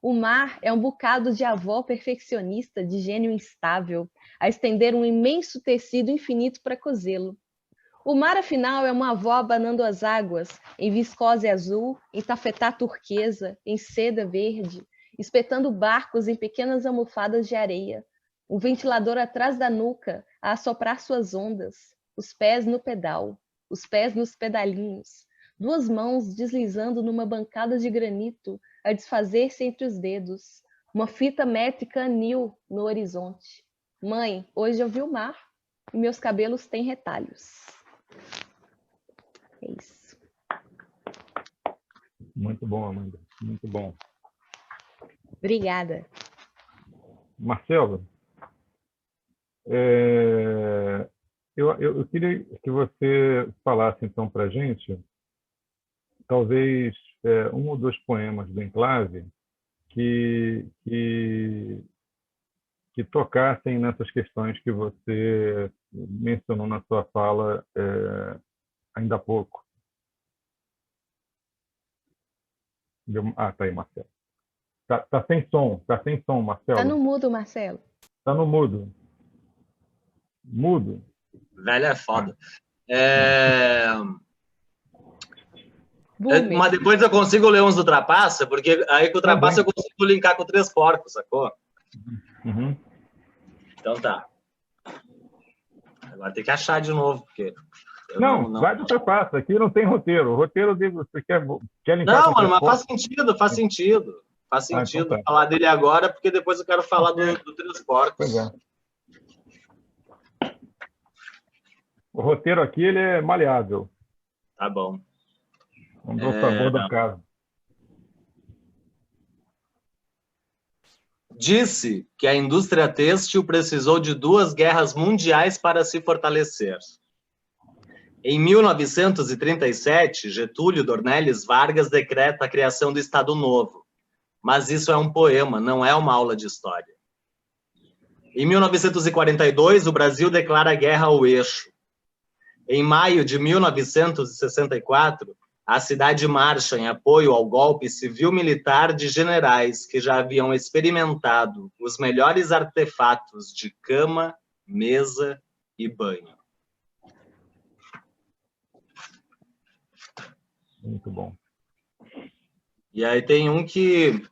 O mar é um bocado de avó perfeccionista, de gênio instável, a estender um imenso tecido infinito para cozê-lo. O mar, afinal, é uma avó abanando as águas, em viscose azul, em tafetá turquesa, em seda verde, espetando barcos em pequenas almofadas de areia, um ventilador atrás da nuca, a assoprar suas ondas, os pés no pedal, os pés nos pedalinhos, 2 mãos deslizando numa bancada de granito, a desfazer-se entre os dedos, uma fita métrica anil no horizonte. Mãe, hoje eu vi o mar e meus cabelos têm retalhos. É isso. Muito bom, Amanda. Muito bom. Obrigada. Marcelo, eu queria que você falasse então para a gente, talvez 1 ou 2 poemas do Enclave que tocassem nessas questões que você mencionou na sua fala ainda há pouco. Tá aí, Marcelo. Tá sem som, Marcelo. Tá no mudo, Marcelo. Tá no mudo. Mudo. Velho é foda. Boomer. Mas depois eu consigo ler uns do Trapaça, porque aí com o Trapaça eu consigo linkar com 3 porcos, sacou? Uhum. Então tá. Agora tem que achar de novo, porque... Não, vai do Trapaça. Aqui não tem roteiro. O roteiro, você quer linkar Não, com mano, mas transporte? faz sentido. Faz sentido Então tá. falar dele agora, porque depois eu quero falar do Três Porcos. Pois é. O roteiro aqui, ele é maleável. Tá bom. Vamos ver o sabor da casa. Disse que a indústria têxtil precisou de 2 guerras mundiais para se fortalecer. Em 1937, Getúlio Dornelles Vargas decreta a criação do Estado Novo. Mas isso é um poema, não é uma aula de história. Em 1942, o Brasil declara guerra ao Eixo. Em maio de 1964, a cidade marcha em apoio ao golpe civil-militar de generais que já haviam experimentado os melhores artefatos de cama, mesa e banho. Muito bom. E aí tem um que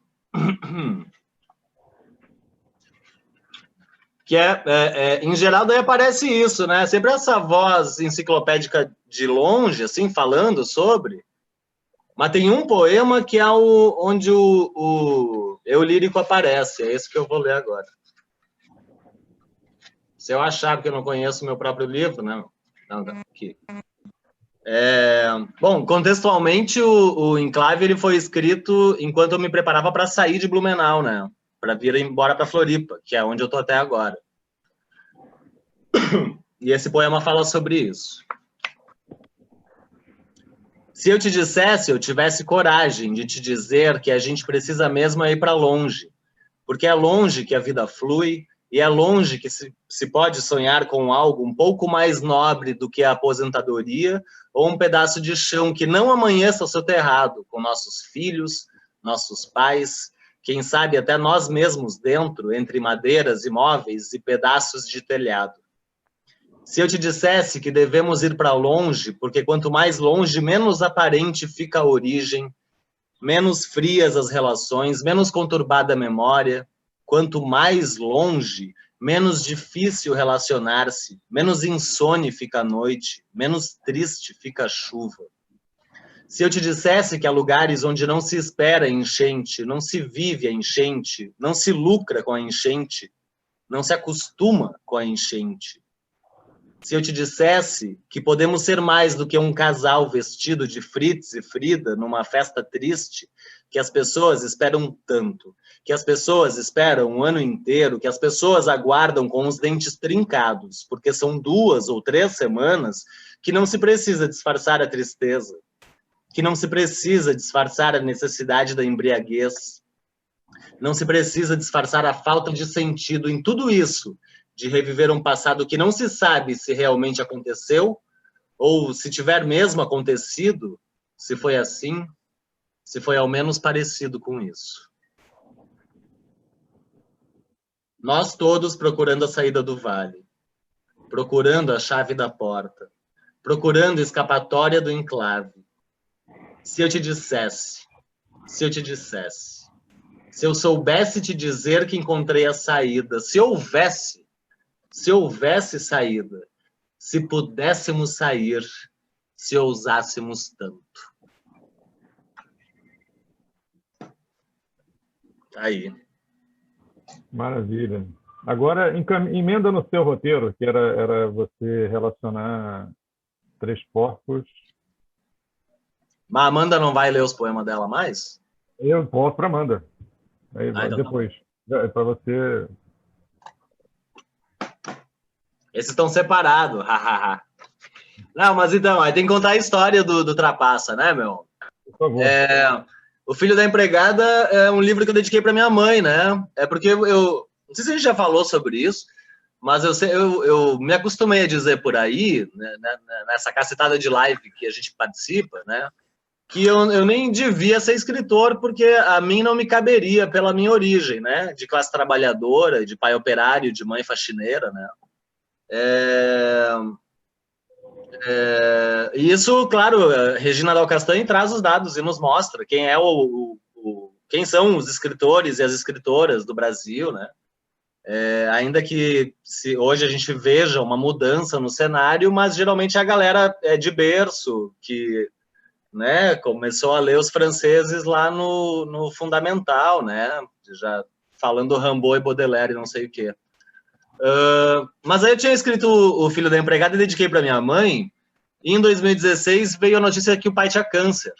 em geral, daí aparece isso, né? Sempre essa voz enciclopédica de longe, assim, falando sobre. Mas tem um poema que é onde o eu lírico aparece. É esse que eu vou ler agora. Se eu achar, porque eu não conheço o meu próprio livro, né? Não, tá aqui. Bom, contextualmente, o Enclave ele foi escrito enquanto eu me preparava para sair de Blumenau, né? Para vir embora para Floripa, que é onde eu estou até agora. E esse poema fala sobre isso. Se eu te dissesse, eu tivesse coragem de te dizer que a gente precisa mesmo ir para longe, porque é longe que a vida flui e é longe que se pode sonhar com algo um pouco mais nobre do que a aposentadoria ou um pedaço de chão que não amanheça soterrado com nossos filhos, nossos pais, quem sabe até nós mesmos dentro, entre madeiras e móveis e pedaços de telhado. Se eu te dissesse que devemos ir para longe, porque quanto mais longe, menos aparente fica a origem, menos frias as relações, menos conturbada a memória, quanto mais longe, menos difícil relacionar-se, menos insone fica a noite, menos triste fica a chuva. Se eu te dissesse que há lugares onde não se espera a enchente, não se vive a enchente, não se lucra com a enchente, não se acostuma com a enchente. Se eu te dissesse que podemos ser mais do que um casal vestido de Fritz e Frida numa festa triste, que as pessoas esperam tanto, que as pessoas esperam um ano inteiro, que as pessoas aguardam com os dentes trincados, porque são 2 ou 3 semanas que não se precisa disfarçar a tristeza, que não se precisa disfarçar a necessidade da embriaguez, não se precisa disfarçar a falta de sentido em tudo isso, de reviver um passado que não se sabe se realmente aconteceu, ou se tiver mesmo acontecido, se foi assim, se foi ao menos parecido com isso. Nós todos procurando a saída do vale, procurando a chave da porta, procurando a escapatória do enclave. Se eu te dissesse, se eu te dissesse, se eu soubesse te dizer que encontrei a saída, se houvesse saída, se pudéssemos sair, se ousássemos tanto. Tá aí. Maravilha. Agora, emenda no seu roteiro, que era você relacionar 3 porcos. Mas a Amanda não vai ler os poemas dela mais? Eu posso para Amanda. Aí então depois. Tá. Para você. Esses estão separados, hahaha. Não, mas então, aí tem que contar a história do Trapaça, né, meu? Por favor. O Filho da Empregada é um livro que eu dediquei para minha mãe, né? É porque eu não sei se a gente já falou sobre isso, mas eu me acostumei a dizer por aí, né, nessa cacetada de live que a gente participa, né? Que eu nem devia ser escritor, porque a mim não me caberia pela minha origem, né? De classe trabalhadora, de pai operário, de mãe faxineira, né? E isso, claro, Regina Dal Castanho traz os dados e nos mostra quem é quem são os escritores e as escritoras do Brasil, né? Ainda que hoje a gente veja uma mudança no cenário, mas geralmente a galera é de berço, que, né, começou a ler os franceses lá no fundamental, né? Já falando Rimbaud e Baudelaire e não sei o quê. Mas aí eu tinha escrito O Filho da Empregada e dediquei para minha mãe, e em 2016 veio a notícia que o pai tinha câncer.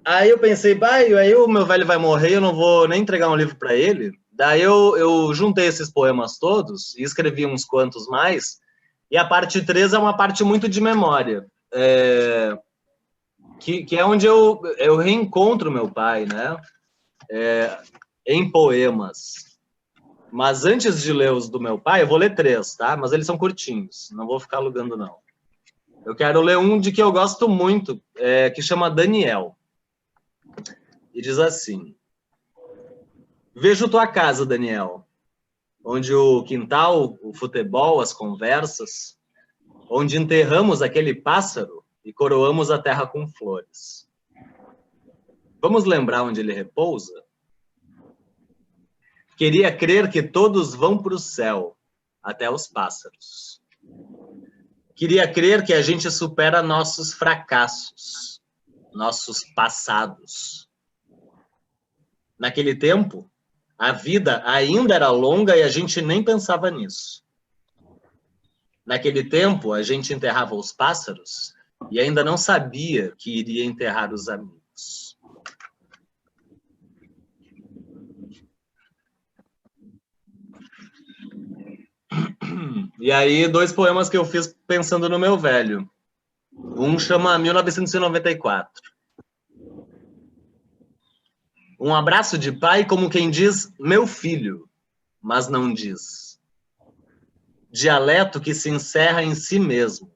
Aí eu pensei, aí o meu velho vai morrer, eu não vou nem entregar um livro para ele. Daí eu juntei esses poemas todos e escrevi uns quantos mais, e a parte 3 é uma parte muito de memória, que é onde eu reencontro meu pai, né? Em poemas. Mas antes de ler os do meu pai, eu vou ler 3, tá? Mas eles são curtinhos, não vou ficar alugando, não. Eu quero ler um de que eu gosto muito, que chama Daniel. E diz assim: vejo tua casa, Daniel, onde o quintal, o futebol, as conversas, onde enterramos aquele pássaro e coroamos a terra com flores. Vamos lembrar onde ele repousa? Queria crer que todos vão para o céu, até os pássaros. Queria crer que a gente supera nossos fracassos, nossos passados. Naquele tempo, a vida ainda era longa e a gente nem pensava nisso. Naquele tempo, a gente enterrava os pássaros e ainda não sabia que iria enterrar os amigos. E aí, 2 poemas que eu fiz pensando no meu velho. Um chama 1994. Um abraço de pai como quem diz meu filho, mas não diz. Dialeto que se encerra em si mesmo.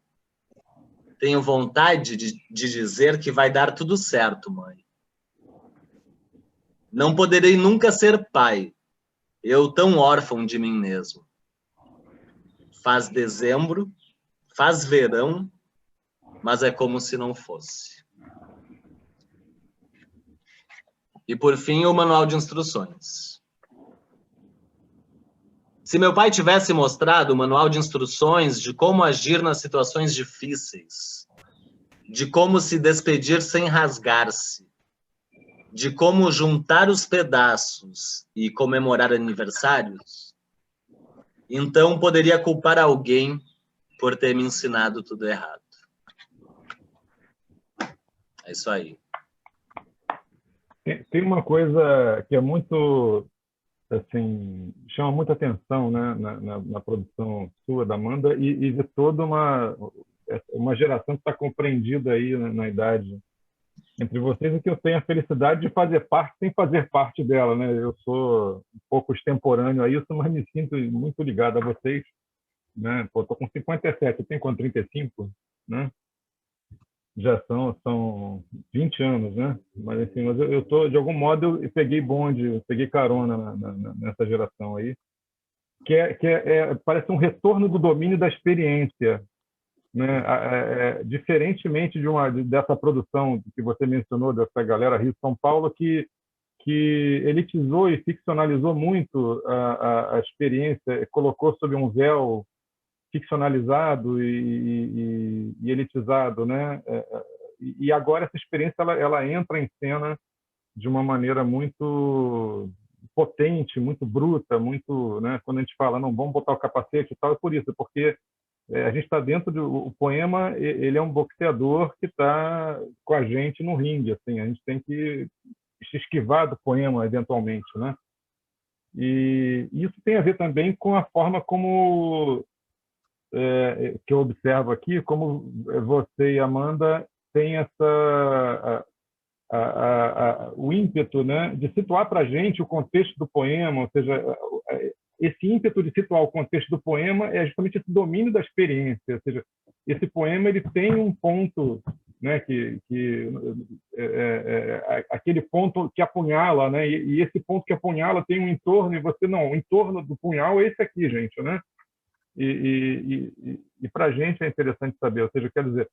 Tenho vontade de dizer que vai dar tudo certo, mãe. Não poderei nunca ser pai, eu tão órfão de mim mesmo. Faz dezembro, faz verão, mas é como se não fosse. E por fim, o manual de instruções. Se meu pai tivesse mostrado o manual de instruções de como agir nas situações difíceis, de como se despedir sem rasgar-se, de como juntar os pedaços e comemorar aniversários, então poderia culpar alguém por ter me ensinado tudo errado. É isso aí. Tem uma coisa que é muito, assim, chama muita atenção, né, na produção sua, da Amanda, e de toda uma geração que está compreendida aí na idade entre vocês, e que eu tenho a felicidade de fazer parte sem fazer parte dela, né? Eu sou um pouco extemporâneo a isso, mas me sinto muito ligado a vocês, né? Pô, tô com 57, eu tenho com 35, né? Já são 20 anos, né? Mas assim, eu tô, de algum modo, eu peguei bonde, eu peguei carona nessa geração aí, parece um retorno do domínio da experiência, né? Diferentemente dessa produção que você mencionou, dessa galera Rio São Paulo, que elitizou e ficcionalizou muito a experiência, colocou sob um véu ficcionalizado e elitizado, né? E agora essa experiência ela entra em cena de uma maneira muito potente, muito bruta, muito, né? Quando a gente fala, não, vamos botar o capacete e tal, é por isso, porque a gente está dentro o poema, ele é um boxeador que está com a gente no ringue, assim, a gente tem que se esquivar do poema eventualmente, né? E isso tem a ver também com a forma como que eu observo aqui, como você e Amanda têm o ímpeto, né, de situar para a gente o contexto do poema, ou seja, esse ímpeto de situar o contexto do poema é justamente esse domínio da experiência, ou seja, esse poema ele tem um ponto, né, aquele ponto que apunhala, né, e esse ponto que apunhala tem um entorno, e você não, o entorno do punhal é esse aqui, gente, né? E para a gente é interessante saber, ou seja, quer dizer,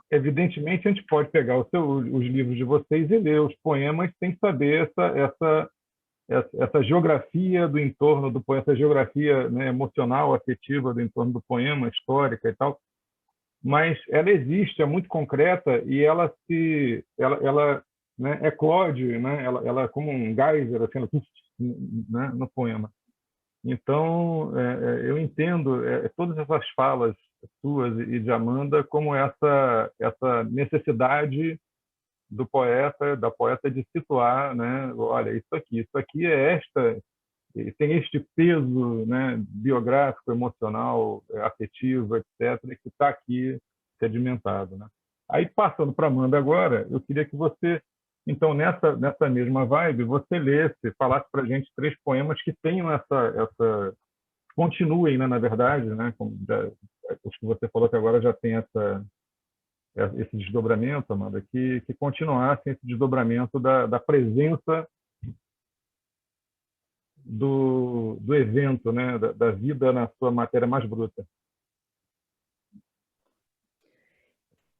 evidentemente a gente pode pegar os livros de vocês e ler os poemas sem saber essa geografia do entorno do poema, essa geografia, né, emocional, afetiva do entorno do poema, histórica e tal, mas ela existe, é muito concreta e ela né, eclode, né, ela é como um geyser, assim, né, no poema. Então, eu entendo todas essas falas suas e de Amanda como essa necessidade do poeta, da poeta de situar, né? Olha, isso aqui é tem este peso, né, biográfico, emocional, afetivo, etc., que está aqui sedimentado, né? Aí, passando para Amanda agora, eu queria que você, então, nessa mesma vibe, você lesse, falasse para a gente 3 poemas que tenham continuem, né, na verdade, né, os que você falou que agora já tem esse desdobramento, Amanda, que continuassem esse desdobramento da presença do evento, né, da vida na sua matéria mais bruta.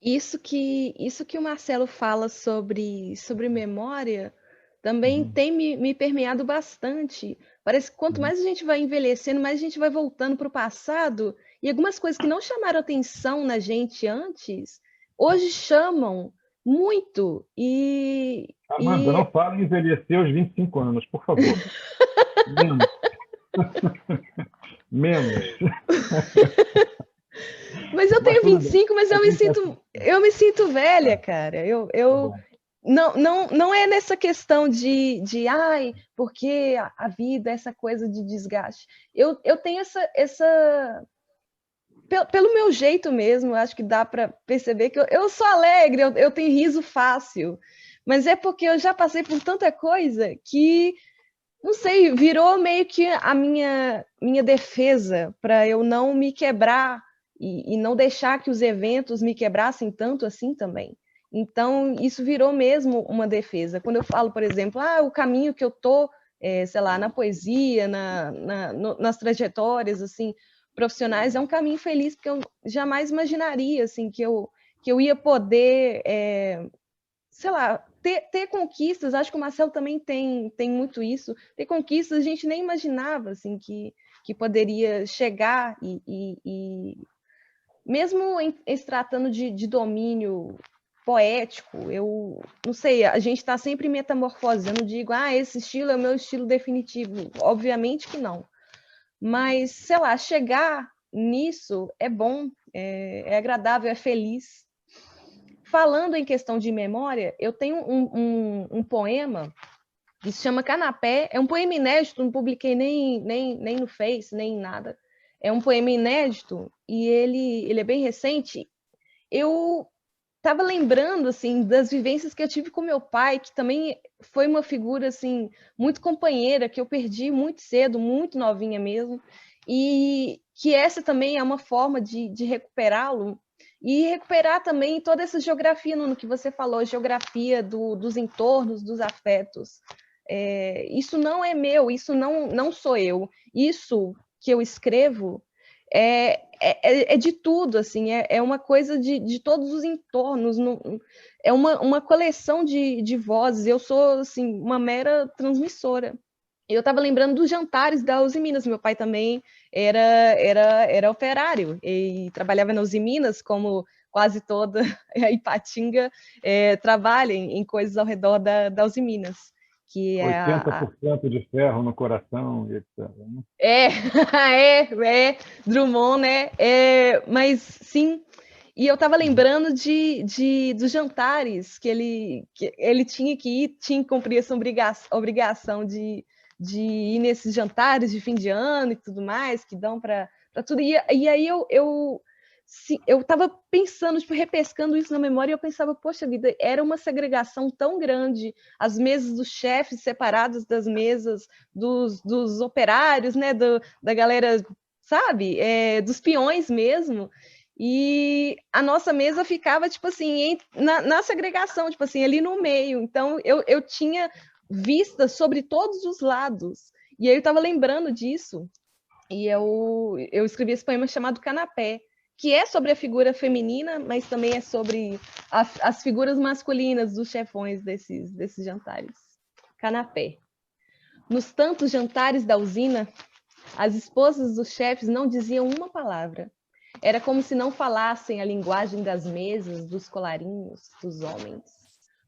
Isso que o Marcelo fala sobre memória também tem me permeado bastante. Parece que quanto mais a gente vai envelhecendo, mais a gente vai voltando para o passado, e algumas coisas que não chamaram atenção na gente antes, hoje chamam muito. Amanda, não fale em envelhecer aos 25 anos, por favor. Menos. Menos. Mas eu tenho 25, mas eu me sinto velha, cara. Não é nessa questão ai, porque a vida é essa coisa de desgaste. Eu tenho pelo meu jeito mesmo, acho que dá para perceber que eu sou alegre, eu tenho riso fácil, mas é porque eu já passei por tanta coisa que, não sei, virou meio que a minha defesa para eu não me quebrar e não deixar que os eventos me quebrassem tanto assim também. Então, isso virou mesmo uma defesa. Quando eu falo, por exemplo, o caminho que eu estou, sei lá, na poesia, nas trajetórias assim, profissionais, é um caminho feliz, porque eu jamais imaginaria assim, que eu ia poder, sei lá, ter conquistas. Acho que o Marcelo também tem muito isso. Ter conquistas, a gente nem imaginava assim, que poderia chegar e mesmo se tratando de domínio poético, eu não sei, a gente está sempre metamorfose. Eu não digo, esse estilo é o meu estilo definitivo. Obviamente que não. Mas, sei lá, chegar nisso é bom, é agradável, é feliz. Falando em questão de memória, eu tenho um poema que se chama Canapé. É um poema inédito, não publiquei nem no Face, nem nada. É um poema inédito e ele é bem recente. Eu estava lembrando assim das vivências que eu tive com meu pai, que também foi uma figura assim muito companheira, que eu perdi muito cedo, muito novinha mesmo, e que essa também é uma forma de recuperá-lo e recuperar também toda essa geografia, no que você falou, geografia dos entornos, dos afetos. Isso não é meu, isso não sou eu. Isso que eu escrevo é de tudo, assim, é uma coisa de todos os entornos, é uma coleção de vozes. Eu sou assim, uma mera transmissora. Eu estava lembrando dos jantares da Uzi Minas. Meu pai também era operário e trabalhava na Uzi Minas, como quase toda a Ipatinga trabalha em coisas ao redor da Uzi Minas. Que é 80% de ferro no coração, etc. Drummond, né? Mas sim, e eu estava lembrando dos jantares que ele tinha que ir, tinha que cumprir essa obrigação de ir nesses jantares de fim de ano e tudo mais, que dão para tudo. E aí eu estava pensando, tipo, repescando isso na memória, e eu pensava, poxa vida, era uma segregação tão grande, as mesas dos chefes separadas das mesas dos operários, né, da galera, sabe, dos peões mesmo, e a nossa mesa ficava, tipo assim, na segregação, tipo assim, ali no meio. Então, eu tinha vista sobre todos os lados, e aí eu estava lembrando disso, E eu escrevi esse poema chamado Canapé, que é sobre a figura feminina, mas também é sobre as figuras masculinas dos chefões desses jantares. Canapé. Nos tantos jantares da usina, as esposas dos chefes não diziam uma palavra. Era como se não falassem a linguagem das mesas, dos colarinhos, dos homens.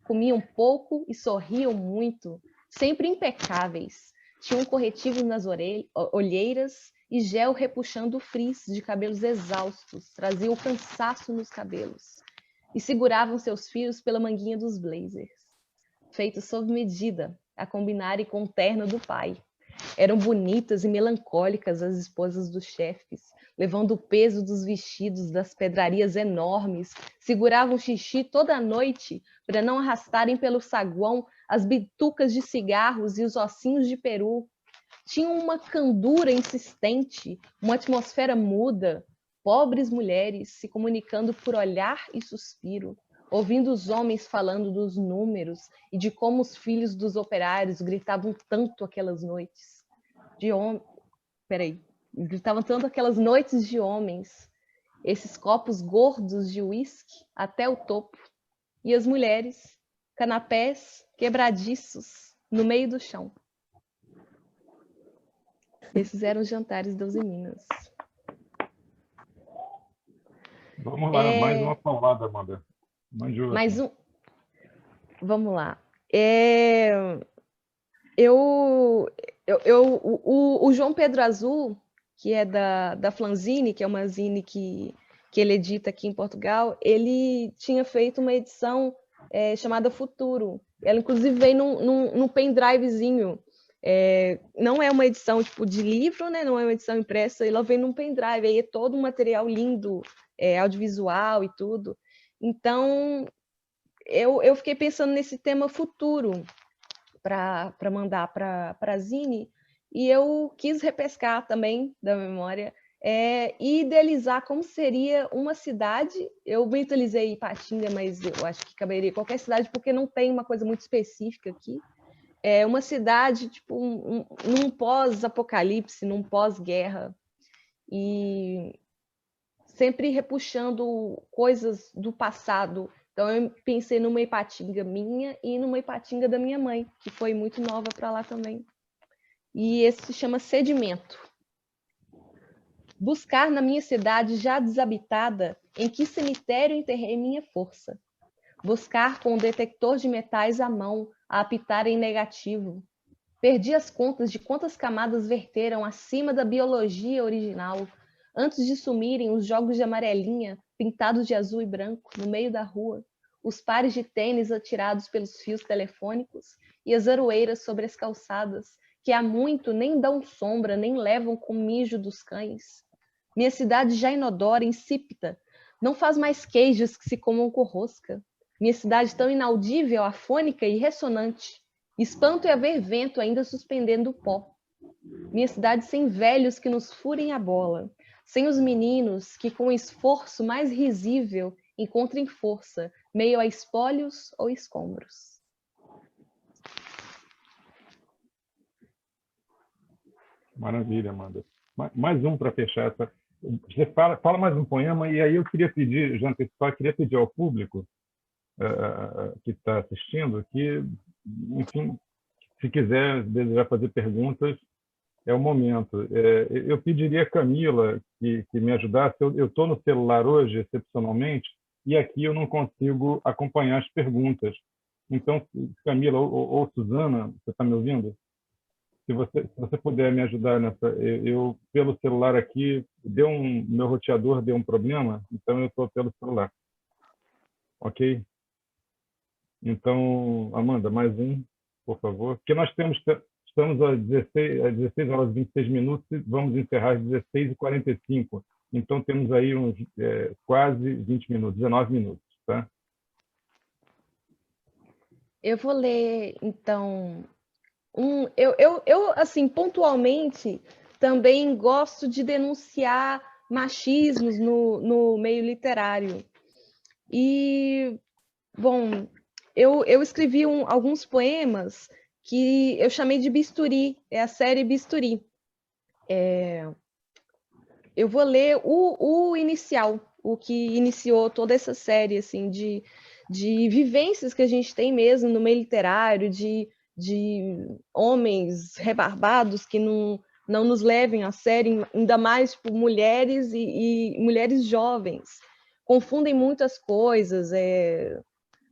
Comiam pouco e sorriam muito, sempre impecáveis. Tinham corretivo nas olheiras e gel repuxando o frizz de cabelos exaustos, traziam o cansaço nos cabelos. E seguravam seus fios pela manguinha dos blazers, feitos sob medida, a combinarem com o terno do pai. Eram bonitas e melancólicas as esposas dos chefes, levando o peso dos vestidos das pedrarias enormes, seguravam xixi toda a noite para não arrastarem pelo saguão as bitucas de cigarros e os ossinhos de peru. Tinham uma candura insistente, uma atmosfera muda, pobres mulheres se comunicando por olhar e suspiro, ouvindo os homens falando dos números e de como os filhos dos operários gritavam tanto aquelas noites. Gritavam tanto aquelas noites de homens, esses copos gordos de uísque até o topo, e as mulheres, canapés quebradiços no meio do chão. Esses eram os jantares das meninas. Vamos lá, mais uma paulada, Amanda. Mais um. Vamos lá. O João Pedro Azul, que é da Flanzine, que é uma zine que ele edita aqui em Portugal, ele tinha feito uma edição chamada Futuro. Ela, inclusive, veio num pendrivezinho. Não é uma edição tipo de livro, né? Não é uma edição impressa, ela vem num pendrive, aí é todo um material lindo, audiovisual e tudo. Então, eu fiquei pensando nesse tema futuro para mandar para a Zine, e eu quis repescar também da memória e idealizar como seria uma cidade. Eu mentalizei Ipatinga, mas eu acho que caberia qualquer cidade, porque não tem uma coisa muito específica aqui. Uma cidade tipo num pós-apocalipse, num pós-guerra, e sempre repuxando coisas do passado. Então eu pensei numa Ipatinga minha e numa Ipatinga da minha mãe, que foi muito nova para lá também. E esse se chama Sedimento. Buscar na minha cidade já desabitada em que cemitério enterrei minha força. Buscar com o detector de metais à mão a apitar em negativo. Perdi as contas de quantas camadas verteram acima da biologia original, antes de sumirem os jogos de amarelinha, pintados de azul e branco, no meio da rua, os pares de tênis atirados pelos fios telefônicos e as aroeiras sobre as calçadas, que há muito nem dão sombra, nem levam com mijo dos cães. Minha cidade já inodora, insípida, não faz mais queijos que se comam com rosca. Minha cidade tão inaudível, afônica e ressonante. Espanto é haver vento ainda suspendendo o pó. Minha cidade sem velhos que nos furem a bola, sem os meninos que com esforço mais risível encontrem força, meio a espólios ou escombros. Maravilha, Amanda. Mais um para fechar essa. Você fala mais um poema, e aí eu queria pedir, já antecipar, queria pedir ao público que está assistindo que, enfim, se quiser desejar fazer perguntas, é o momento. Eu pediria a Camila que me ajudasse. Eu estou no celular hoje, excepcionalmente, e aqui eu não consigo acompanhar as perguntas. Então, Camila ou Suzana, você está me ouvindo? Se você puder me ajudar nessa, eu pelo celular aqui, meu roteador deu um problema, então eu estou pelo celular. Ok? Então, Amanda, mais um, por favor. Porque nós estamos às 16 horas e 26 minutos e vamos encerrar às 16h45. Então, temos aí uns quase 20 minutos, 19 minutos, tá? Eu vou ler, então, eu, assim, pontualmente, também gosto de denunciar machismos no meio literário. E, bom, eu escrevi alguns poemas que eu chamei de Bisturi, é a série Bisturi. eu vou ler o inicial, o que iniciou toda essa série, assim, de vivências que a gente tem mesmo no meio literário, de homens rebarbados que não nos levem a sério, ainda mais tipo, mulheres e mulheres jovens. Confundem muitas coisas,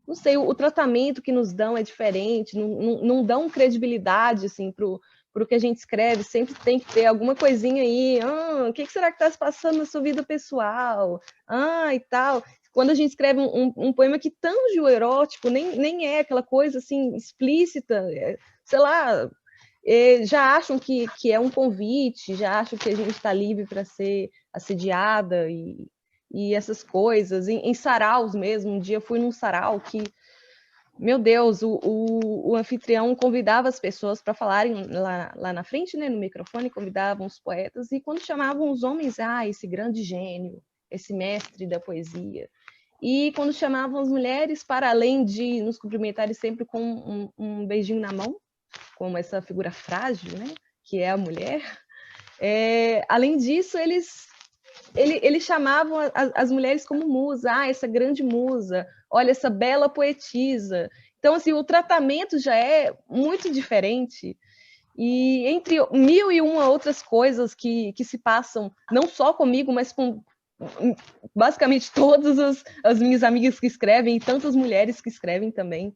não sei, o tratamento que nos dão é diferente, não dão credibilidade assim, para o que a gente escreve, sempre tem que ter alguma coisinha aí, o que será que está se passando na sua vida pessoal? E tal. Quando a gente escreve um poema que tange o erótico, nem é aquela coisa assim explícita, sei lá, já acham que é um convite, já acham que a gente está livre para ser assediada e essas coisas. Em saraus mesmo, um dia eu fui num sarau que, meu Deus, o anfitrião convidava as pessoas para falarem lá na frente, né, no microfone, convidavam os poetas, e quando chamavam os homens, esse grande gênio, esse mestre da poesia. E quando chamavam as mulheres, para além de nos cumprimentarem sempre com um beijinho na mão, como essa figura frágil, né, que é a mulher, além disso, eles chamavam as mulheres como musa, essa grande musa, olha, essa bela poetisa. Então, assim, o tratamento já é muito diferente. E entre 1001 outras coisas que se passam, não só comigo, mas com basicamente todas as minhas amigas que escrevem e tantas mulheres que escrevem também.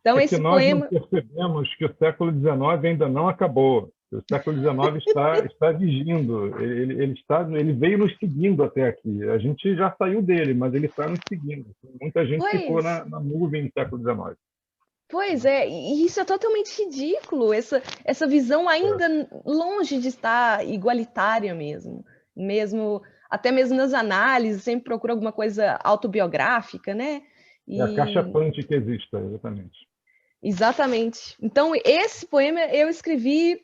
Então, que esse nós poema... não percebemos que o século XIX ainda não acabou. O século XIX está vigindo, ele veio nos seguindo até aqui. A gente já saiu dele, mas ele está nos seguindo. Muita gente ficou na nuvem no século XIX. Pois é, e isso é totalmente ridículo, essa visão ainda longe de estar igualitária mesmo, até mesmo nas análises, sempre procura alguma coisa autobiográfica, né? É a caixa punch que existe, exatamente. Exatamente. Então, esse poema eu escrevi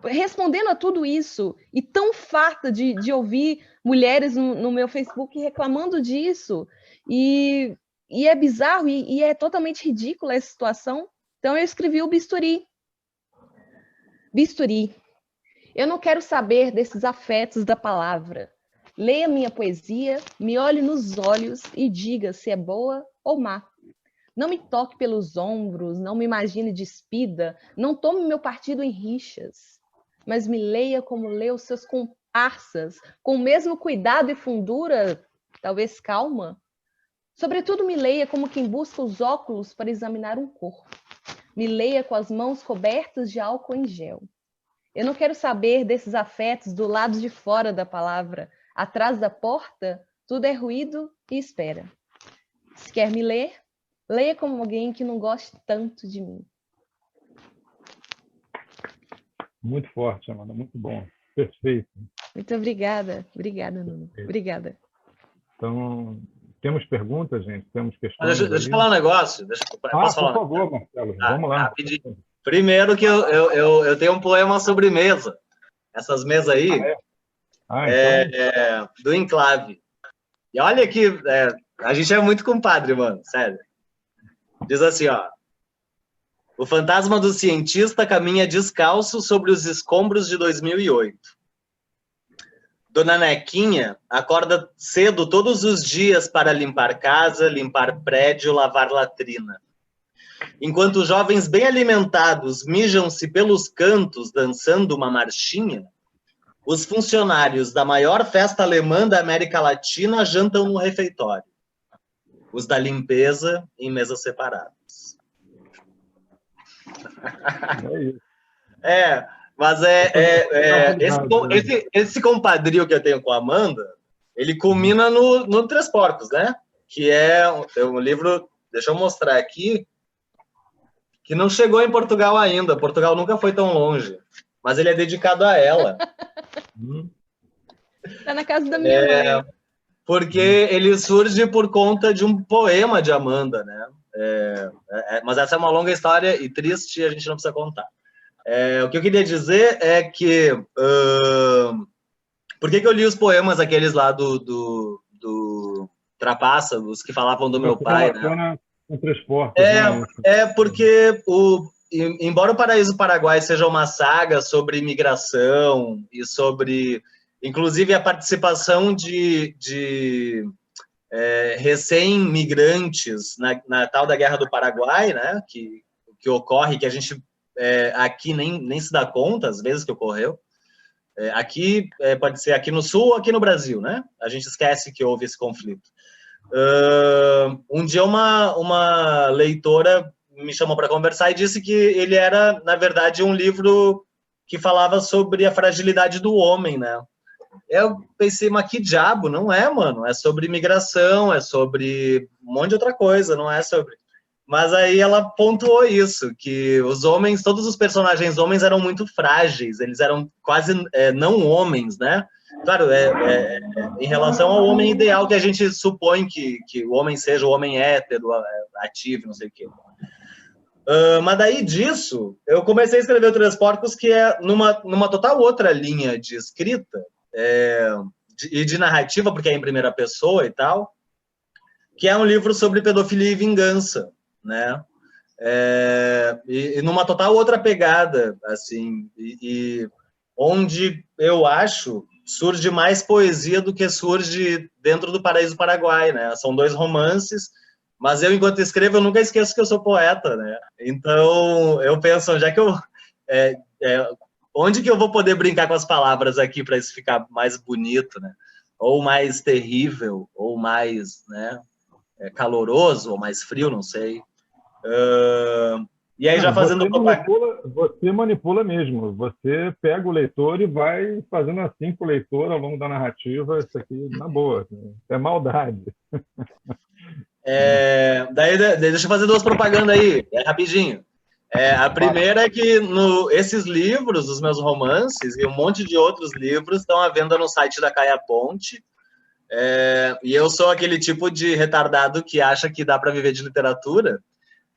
respondendo a tudo isso, e tão farta de ouvir mulheres no meu Facebook reclamando disso, e é bizarro, e é totalmente ridícula essa situação. Então eu escrevi o Bisturi. Bisturi. Eu não quero saber desses afetos da palavra. Leia minha poesia, me olhe nos olhos e diga se é boa ou má. Não me toque pelos ombros, não me imagine despida, não tome meu partido em rixas, mas me leia como lê os seus comparsas, com o mesmo cuidado e fundura, talvez calma. Sobretudo me leia como quem busca os óculos para examinar um corpo. Me leia com as mãos cobertas de álcool em gel. Eu não quero saber desses afetos do lado de fora da palavra. Atrás da porta, tudo é ruído e espera. Se quer me ler, leia como alguém que não goste tanto de mim. Muito forte, Amanda, muito bom. Perfeito. Muito obrigada. Obrigada, Nuno. Obrigada. Então, temos perguntas, gente? Temos questões? Deixa eu falar um negócio. Posso falar? Por favor, Marcelo. Vamos lá. Rapidinho. Primeiro que eu tenho um poema sobre mesa. Essas mesas aí então... do Enclave. E olha que a gente é muito compadre, mano, sério. Diz assim, ó. O fantasma do cientista caminha descalço sobre os escombros de 2008. Dona Nequinha acorda cedo todos os dias para limpar casa, limpar prédio, lavar latrina. Enquanto jovens bem alimentados mijam-se pelos cantos dançando uma marchinha, os funcionários da maior festa alemã da América Latina jantam no refeitório. Os da limpeza em mesas separadas. É isso. Mas esse compadrio que eu tenho com a Amanda, ele culmina no Três Porcos, né? Que é um livro, deixa eu mostrar aqui, que não chegou em Portugal ainda. Portugal nunca foi tão longe, mas ele é dedicado a ela. Está na casa da minha mãe. Porque ele surge por conta de um poema de Amanda, né? Mas essa é uma longa história e triste, a gente não precisa contar. O que eu queria dizer é que... por que eu li os poemas aqueles lá do Trapaça, os que falavam do meu pai, né? Porque embora o Paraíso Paraguai seja uma saga sobre imigração e sobre inclusive a participação de recém-migrantes na tal da Guerra do Paraguai, né, que ocorre, que a gente aqui nem se dá conta, às vezes, que ocorreu. Aqui, pode ser aqui no Sul ou aqui no Brasil, né? A gente esquece que houve esse conflito. Um dia uma leitora me chamou para conversar e disse que ele era, na verdade, um livro que falava sobre a fragilidade do homem, né? Eu pensei, mas que diabo? Não é, mano. É sobre imigração, é sobre um monte de outra coisa, não é sobre... Mas aí ela pontuou isso, que os homens, todos os personagens homens eram muito frágeis, eles eram quase não homens, né? Claro, em relação ao homem ideal que a gente supõe que o homem seja o homem hétero, ativo, não sei o quê. Mas daí disso, eu comecei a escrever o Três Porcos, que é numa total outra linha de escrita e de narrativa, porque é em primeira pessoa e tal, que é um livro sobre pedofilia e vingança, né? E numa total outra pegada, assim, e onde eu acho surge mais poesia do que surge dentro do Paraíso Paraguai, né? São 2 romances, mas eu, enquanto escrevo, eu nunca esqueço que eu sou poeta, né? Então, eu penso, já que onde que eu vou poder brincar com as palavras aqui para isso ficar mais bonito, né? Ou mais terrível, ou mais, né, caloroso, ou mais frio, não sei. E aí, já fazendo você manipula mesmo. Você pega o leitor e vai fazendo assim com o leitor ao longo da narrativa. Isso aqui, na boa, é maldade. Daí, deixa eu fazer 2 propagandas aí, rapidinho. A primeira é que esses livros, os meus romances e um monte de outros livros estão à venda no site da Caia Ponte. E eu sou aquele tipo de retardado que acha que dá para viver de literatura,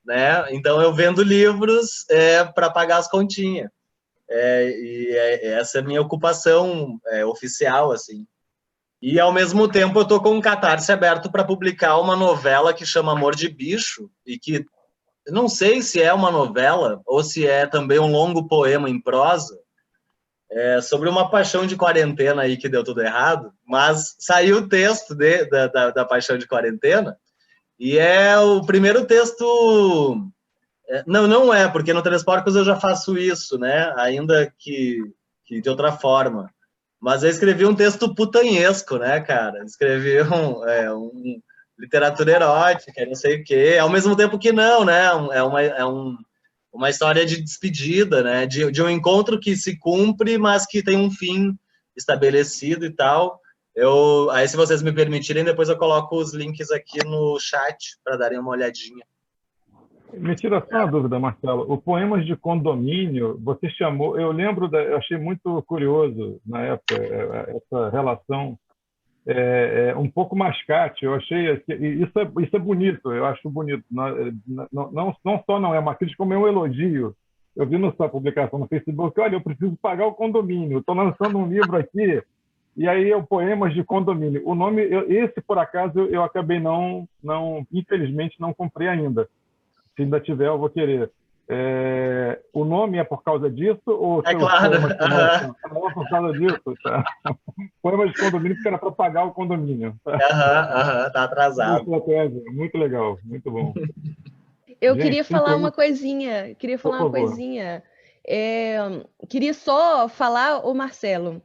né? Então eu vendo livros para pagar as continhas. Essa é a minha ocupação oficial, assim. E ao mesmo tempo eu tô com um Catarse aberto para publicar uma novela que chama Amor de Bicho, e que não sei se é uma novela ou se é também um longo poema em prosa, sobre uma paixão de quarentena aí que deu tudo errado, mas saiu o texto da paixão de quarentena, e é o primeiro texto... Não é, porque no Três Porcos eu já faço isso, né? Ainda que de outra forma. Mas eu escrevi um texto putanhesco, né, cara? Escrevi um literatura erótica, não sei o quê. Ao mesmo tempo que não, né? Uma história de despedida, né? De um encontro que se cumpre, mas que tem um fim estabelecido e tal. Aí, se vocês me permitirem, depois eu coloco os links aqui no chat para darem uma olhadinha. Me tira só uma dúvida, Marcelo. O Poemas de Condomínio, você chamou... Eu lembro, eu achei muito curioso na época essa relação um pouco mascate. Eu achei... Isso é bonito, eu acho bonito. Não só não é uma crítica, como é um elogio. Eu vi na sua publicação no Facebook, olha, eu preciso pagar o condomínio. Estou lançando um livro aqui, e aí é o Poemas de Condomínio. O nome, esse, por acaso, eu acabei infelizmente, não comprei ainda. Se ainda tiver, eu vou querer. O nome é por causa disso? Ou claro. Não é por causa disso, tá? Poemas de Condomínio, porque era para pagar o condomínio. Tá atrasado. Muito legal, muito bom. Eu queria falar uma coisinha. Queria só falar, ô Marcelo,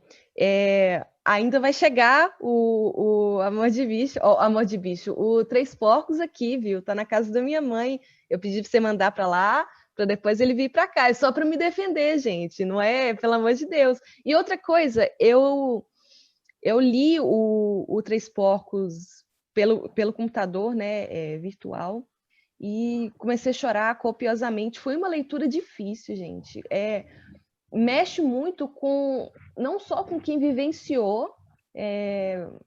ainda vai chegar o Amor de Bicho, o Três Porcos aqui, viu? Tá na casa da minha mãe. Eu pedi para você mandar para lá, para depois ele vir para cá. É só para me defender, gente, não é? Pelo amor de Deus. E outra coisa, eu li o Três Porcos pelo computador, né, virtual, e comecei a chorar copiosamente. Foi uma leitura difícil, gente. Mexe muito não só com quem vivenciou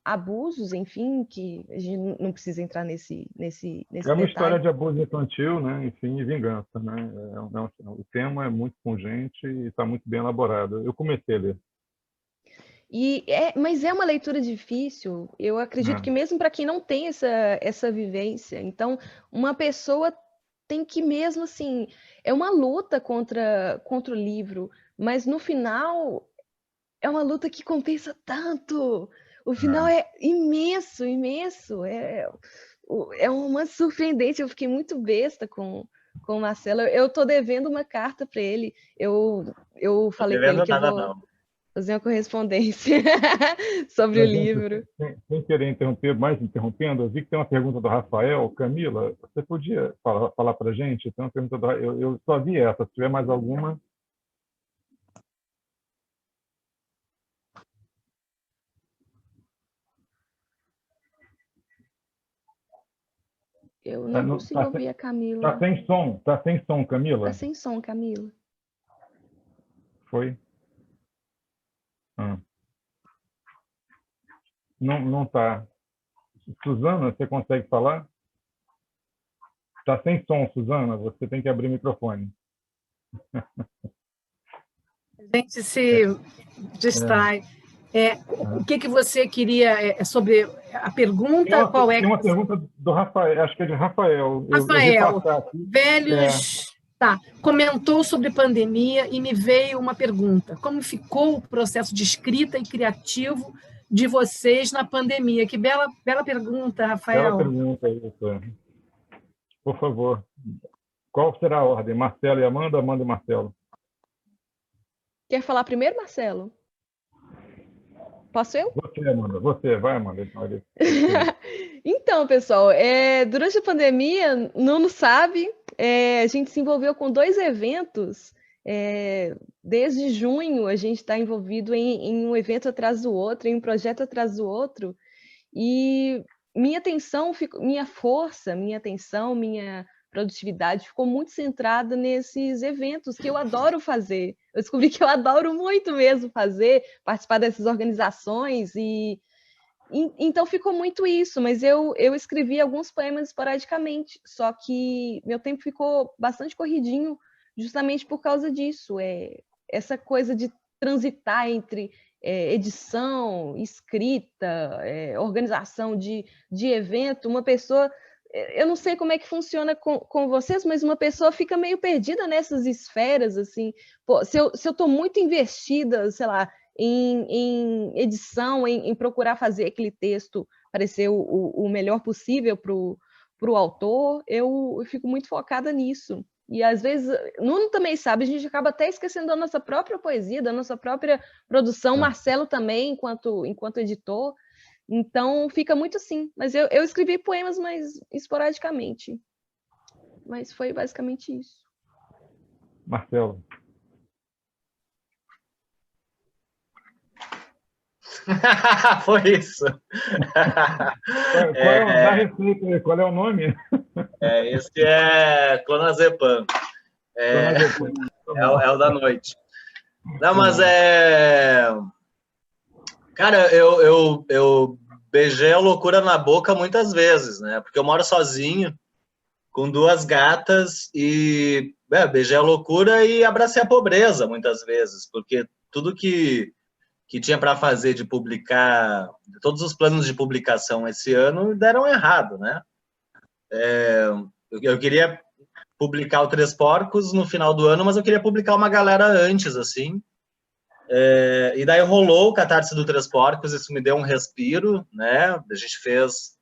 abusos, enfim, que a gente não precisa entrar nesse uma detalhe. História de abuso infantil, né? Enfim, e vingança, né? O tema é muito pungente e está muito bem elaborado. Eu comecei a ler. Mas é uma leitura difícil. Eu acredito que mesmo para quem não tem essa vivência, então uma pessoa tem que mesmo assim, é uma luta contra o livro, mas no final é uma luta que compensa tanto. O final é imenso, imenso. É um romance surpreendente. Eu fiquei muito besta com o Marcelo. Eu tô devendo uma carta para ele. Eu falei com ele que eu nada, vou não. fazer uma correspondência sobre o Mas, gente, livro. sem querer interromper, mais interrompendo, eu vi que tem uma pergunta do Rafael. Camila, você podia falar para a gente? Tem uma pergunta eu só vi essa. Se tiver mais alguma... Eu não consigo ouvir a Camila. Tá sem som, Camila? Tá sem som, Camila. Foi? Não tá. Suzana, você consegue falar? Tá sem som, Suzana. Você tem que abrir o microfone. A gente se distrai. O que você queria sobre a pergunta? Qual é? Tem uma pergunta do Rafael, acho que é de Rafael. Rafael, Velhos, comentou sobre pandemia e me veio uma pergunta. Como ficou o processo de escrita e criativo de vocês na pandemia? Que bela pergunta, Rafael. Bela pergunta isso. Por favor, qual será a ordem? Marcelo e Amanda, Amanda e Marcelo? Quer falar primeiro, Marcelo? Posso eu? Você, Amanda. Você, vai, Amanda. Então, pessoal, durante a pandemia, Nuno sabe, a gente se envolveu com 2 eventos. Desde junho, a gente está envolvido em um evento atrás do outro, em um projeto atrás do outro. E minha atenção, minha força, minha atenção, minha produtividade ficou muito centrada nesses eventos que eu adoro fazer. Eu descobri que eu adoro muito mesmo fazer, participar dessas organizações então ficou muito isso, mas eu escrevi alguns poemas esporadicamente, só que meu tempo ficou bastante corridinho justamente por causa disso, essa coisa de transitar entre edição, escrita, organização de evento, uma pessoa... Eu não sei como é que funciona com vocês, mas uma pessoa fica meio perdida nessas esferas, assim. Pô, se eu estou muito investida, sei lá, em edição, em procurar fazer aquele texto parecer o melhor possível para o autor, eu fico muito focada nisso. E às vezes, Nuno também sabe, a gente acaba até esquecendo da nossa própria poesia, da nossa própria produção, Marcelo também, enquanto editor. Então, fica muito assim. Mas eu escrevi poemas mais esporadicamente. Mas foi basicamente isso. Marcelo. Foi isso. Qual é o nome? Esse é Clonazepam. É o da noite. Não, mas Cara, eu beijei a loucura na boca muitas vezes, né? Porque eu moro sozinho, com 2 gatas, e beijei a loucura e abracei a pobreza muitas vezes, porque tudo que tinha para fazer de publicar, todos os planos de publicação esse ano deram errado, né? Eu queria publicar o Três Porcos no final do ano, mas eu queria publicar uma galera antes, assim. E daí rolou o Catarse do Três Porcos, isso me deu um respiro, né? A gente fez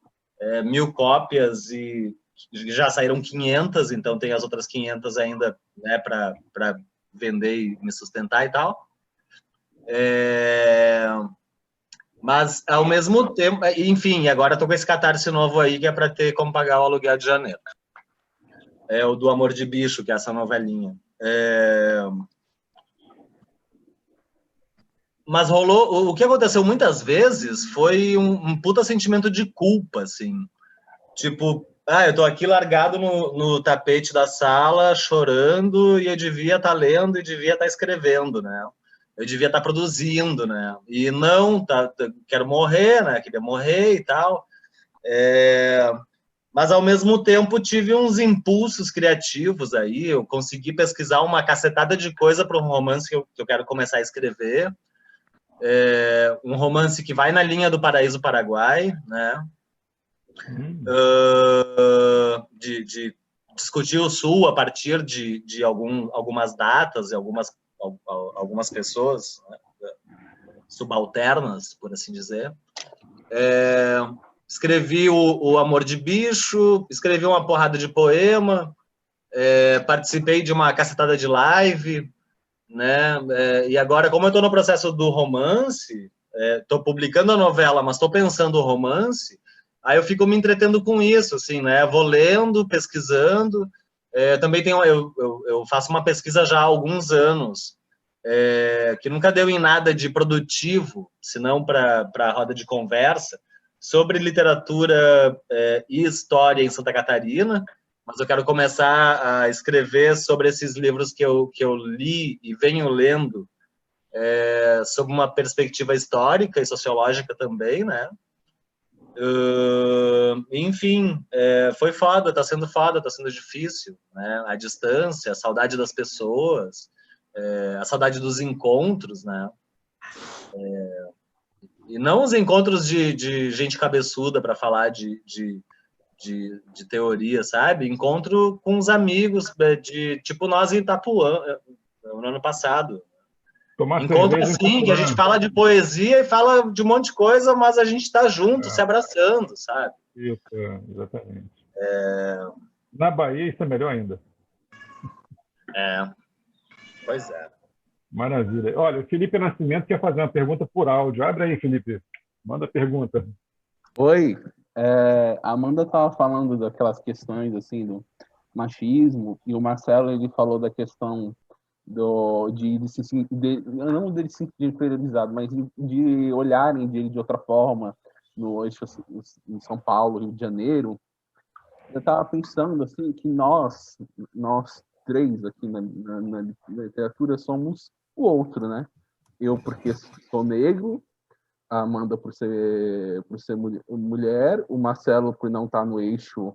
1000 cópias e já saíram 500, então tem as outras 500 ainda, né, para vender e me sustentar e tal. Mas, ao mesmo tempo, enfim, agora estou com esse Catarse novo aí, que é para ter como pagar o aluguel de janeiro. É o do Amor de Bicho, que é essa novelinha. Mas rolou... O que aconteceu muitas vezes foi um puta sentimento de culpa, assim. Tipo, eu tô aqui largado no tapete da sala, chorando, e eu devia estar lendo e devia estar escrevendo, né? Eu devia estar produzindo, né? E não, quero morrer, né? Queria morrer e tal. Mas, ao mesmo tempo, tive uns impulsos criativos aí. Eu consegui pesquisar uma cacetada de coisa para um romance que eu quero começar a escrever. Um romance que vai na linha do Paraíso Paraguai, né? De discutir o Sul a partir de algumas datas e algumas pessoas, né? subalternas, por assim dizer. Escrevi o Amor de Bicho, escrevi uma porrada de poema, participei de uma cacetada de live, né? E agora, como eu estou no processo do romance, estou publicando a novela, mas estou pensando o romance, aí eu fico me entretendo com isso, assim, né? Vou lendo, pesquisando. Também eu faço uma pesquisa já há alguns anos, que nunca deu em nada de produtivo, senão para a roda de conversa, sobre literatura e história em Santa Catarina, mas eu quero começar a escrever sobre esses livros que eu li e venho lendo, sob uma perspectiva histórica e sociológica também, né? Enfim, foi foda, tá sendo difícil, né? A distância, a saudade das pessoas, a saudade dos encontros, né? E não os encontros de gente cabeçuda para falar de teoria, sabe? Encontro com os amigos, tipo nós em Itapuã, no ano passado. Encontro assim, que a gente fala de poesia e fala de um monte de coisa, mas a gente está junto, se abraçando, sabe? Isso, exatamente. Na Bahia isso é melhor ainda. Pois é. Maravilha. Olha, o Felipe Nascimento quer fazer uma pergunta por áudio. Abre aí, Felipe. Manda a pergunta. Oi. A Amanda estava falando daquelas questões assim do machismo, e o Marcelo ele falou da questão não dele se sentir inferiorizado, mas de olharem de outra forma no eixo em São Paulo, Rio de Janeiro. Eu estava pensando assim que nós três aqui na literatura somos o outro, né? Eu porque sou negro, a Amanda por ser mulher, o Marcelo por não estar no eixo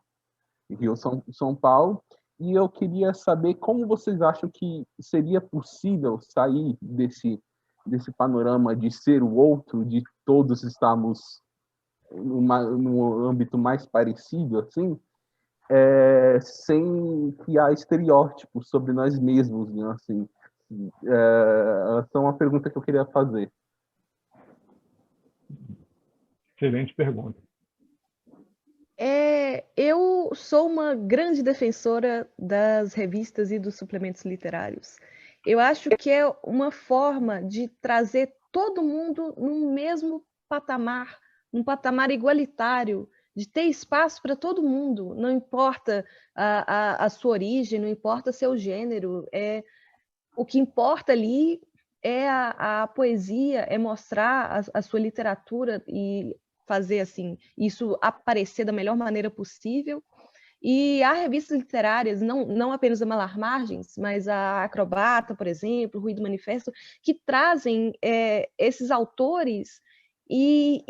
Rio-São Paulo. E eu queria saber como vocês acham que seria possível sair desse panorama de ser o outro, de todos estarmos num âmbito mais parecido, assim, sem criar estereótipos sobre nós mesmos, né? Assim, essa é uma pergunta que eu queria fazer. Excelente pergunta. Eu sou uma grande defensora das revistas e dos suplementos literários. Eu acho que é uma forma de trazer todo mundo num mesmo patamar, num patamar igualitário, de ter espaço para todo mundo, não importa a sua origem, não importa seu gênero. O que importa ali é a poesia, é mostrar a sua literatura e fazer assim isso aparecer da melhor maneira possível. E há revistas literárias, não apenas a Malar Margens, mas a Acrobata, por exemplo, o Ruído Manifesto, que trazem esses autores e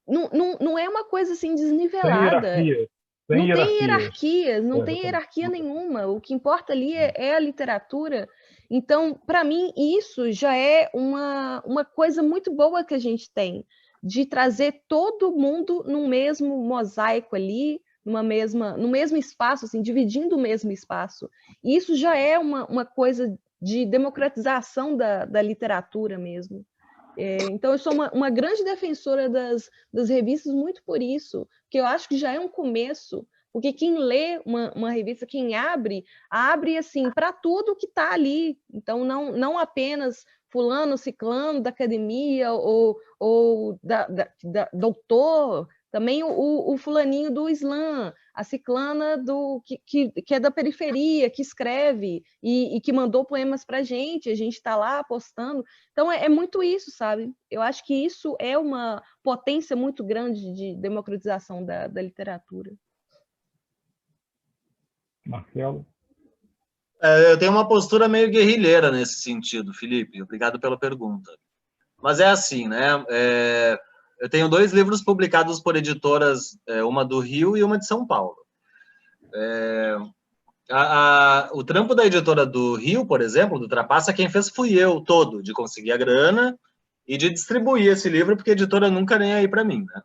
não é uma coisa assim desnivelada. Não tem hierarquias, não tem hierarquia nenhuma. O que importa ali é a literatura. Então, para mim, isso já é uma coisa muito boa que a gente tem, de trazer todo mundo num mesmo mosaico ali, no mesmo espaço, assim, dividindo o mesmo espaço. E isso já é uma coisa de democratização da literatura mesmo. Então, eu sou uma grande defensora das revistas muito por isso, porque eu acho que já é um começo, porque quem lê uma revista, quem abre assim, para tudo que está ali. Então, não apenas fulano, ciclano da academia ou da doutor, também o fulaninho do slam, a ciclana que é da periferia, que escreve e que mandou poemas para a gente está lá postando. Então, é muito isso, sabe? Eu acho que isso é uma potência muito grande de democratização da literatura. Marcelo? Eu tenho uma postura meio guerrilheira nesse sentido, Felipe. Obrigado pela pergunta. Mas é assim, né? Eu tenho 2 livros publicados por editoras, uma do Rio e uma de São Paulo. O trampo da editora do Rio, por exemplo, do Trapaça, quem fez fui eu todo, de conseguir a grana e de distribuir esse livro, porque a editora nunca nem aí para mim, né?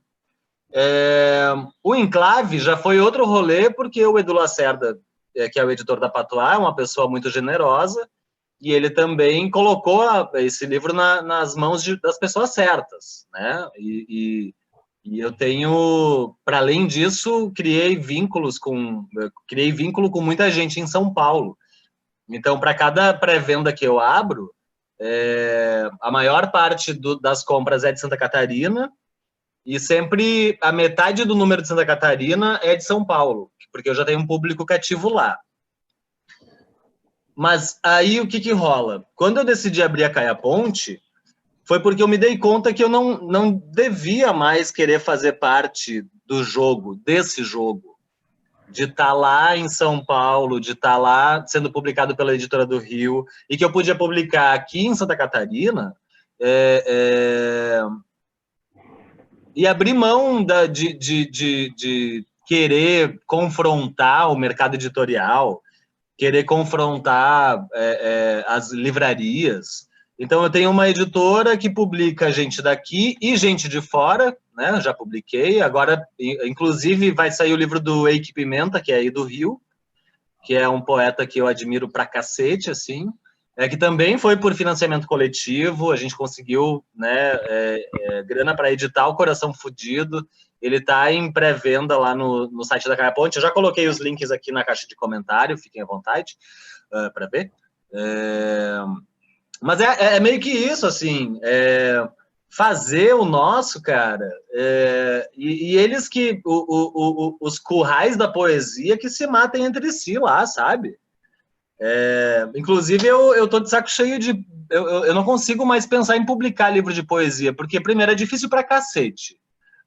O Enclave já foi outro rolê, porque o Edu Lacerda, que é o editor da Patois, é uma pessoa muito generosa, e ele também colocou esse livro nas mãos das pessoas certas, né? E eu tenho, para além disso, criei vínculo com muita gente em São Paulo. Então, para cada pré-venda que eu abro, a maior parte das compras é de Santa Catarina, e sempre a metade do número de Santa Catarina é de São Paulo, porque eu já tenho um público cativo lá. Mas aí o que rola? Quando eu decidi abrir a Caia Ponte, foi porque eu me dei conta que eu não devia mais querer fazer parte do jogo, desse jogo, de estar lá em São Paulo, de estar lá sendo publicado pela Editora do Rio, e que eu podia publicar aqui em Santa Catarina, e abrir mão de querer confrontar o mercado editorial, querer confrontar as livrarias. Então, eu tenho uma editora que publica gente daqui e gente de fora, né? Já publiquei. Agora, inclusive, vai sair o livro do Eike Pimenta, que é aí do Rio, que é um poeta que eu admiro pra cacete, assim. Que também foi por financiamento coletivo. A gente conseguiu, né, grana para editar O Coração Fudido. Ele está em pré-venda lá no site da Caia Ponte. Eu já coloquei os links aqui na caixa de comentário, fiquem à vontade para ver. Mas é meio que isso, assim, fazer o nosso, cara, e eles que, os currais da poesia que se matem entre si lá, sabe? Inclusive, eu tô de saco cheio de... Eu não consigo mais pensar em publicar livro de poesia, porque, primeiro, é difícil pra cacete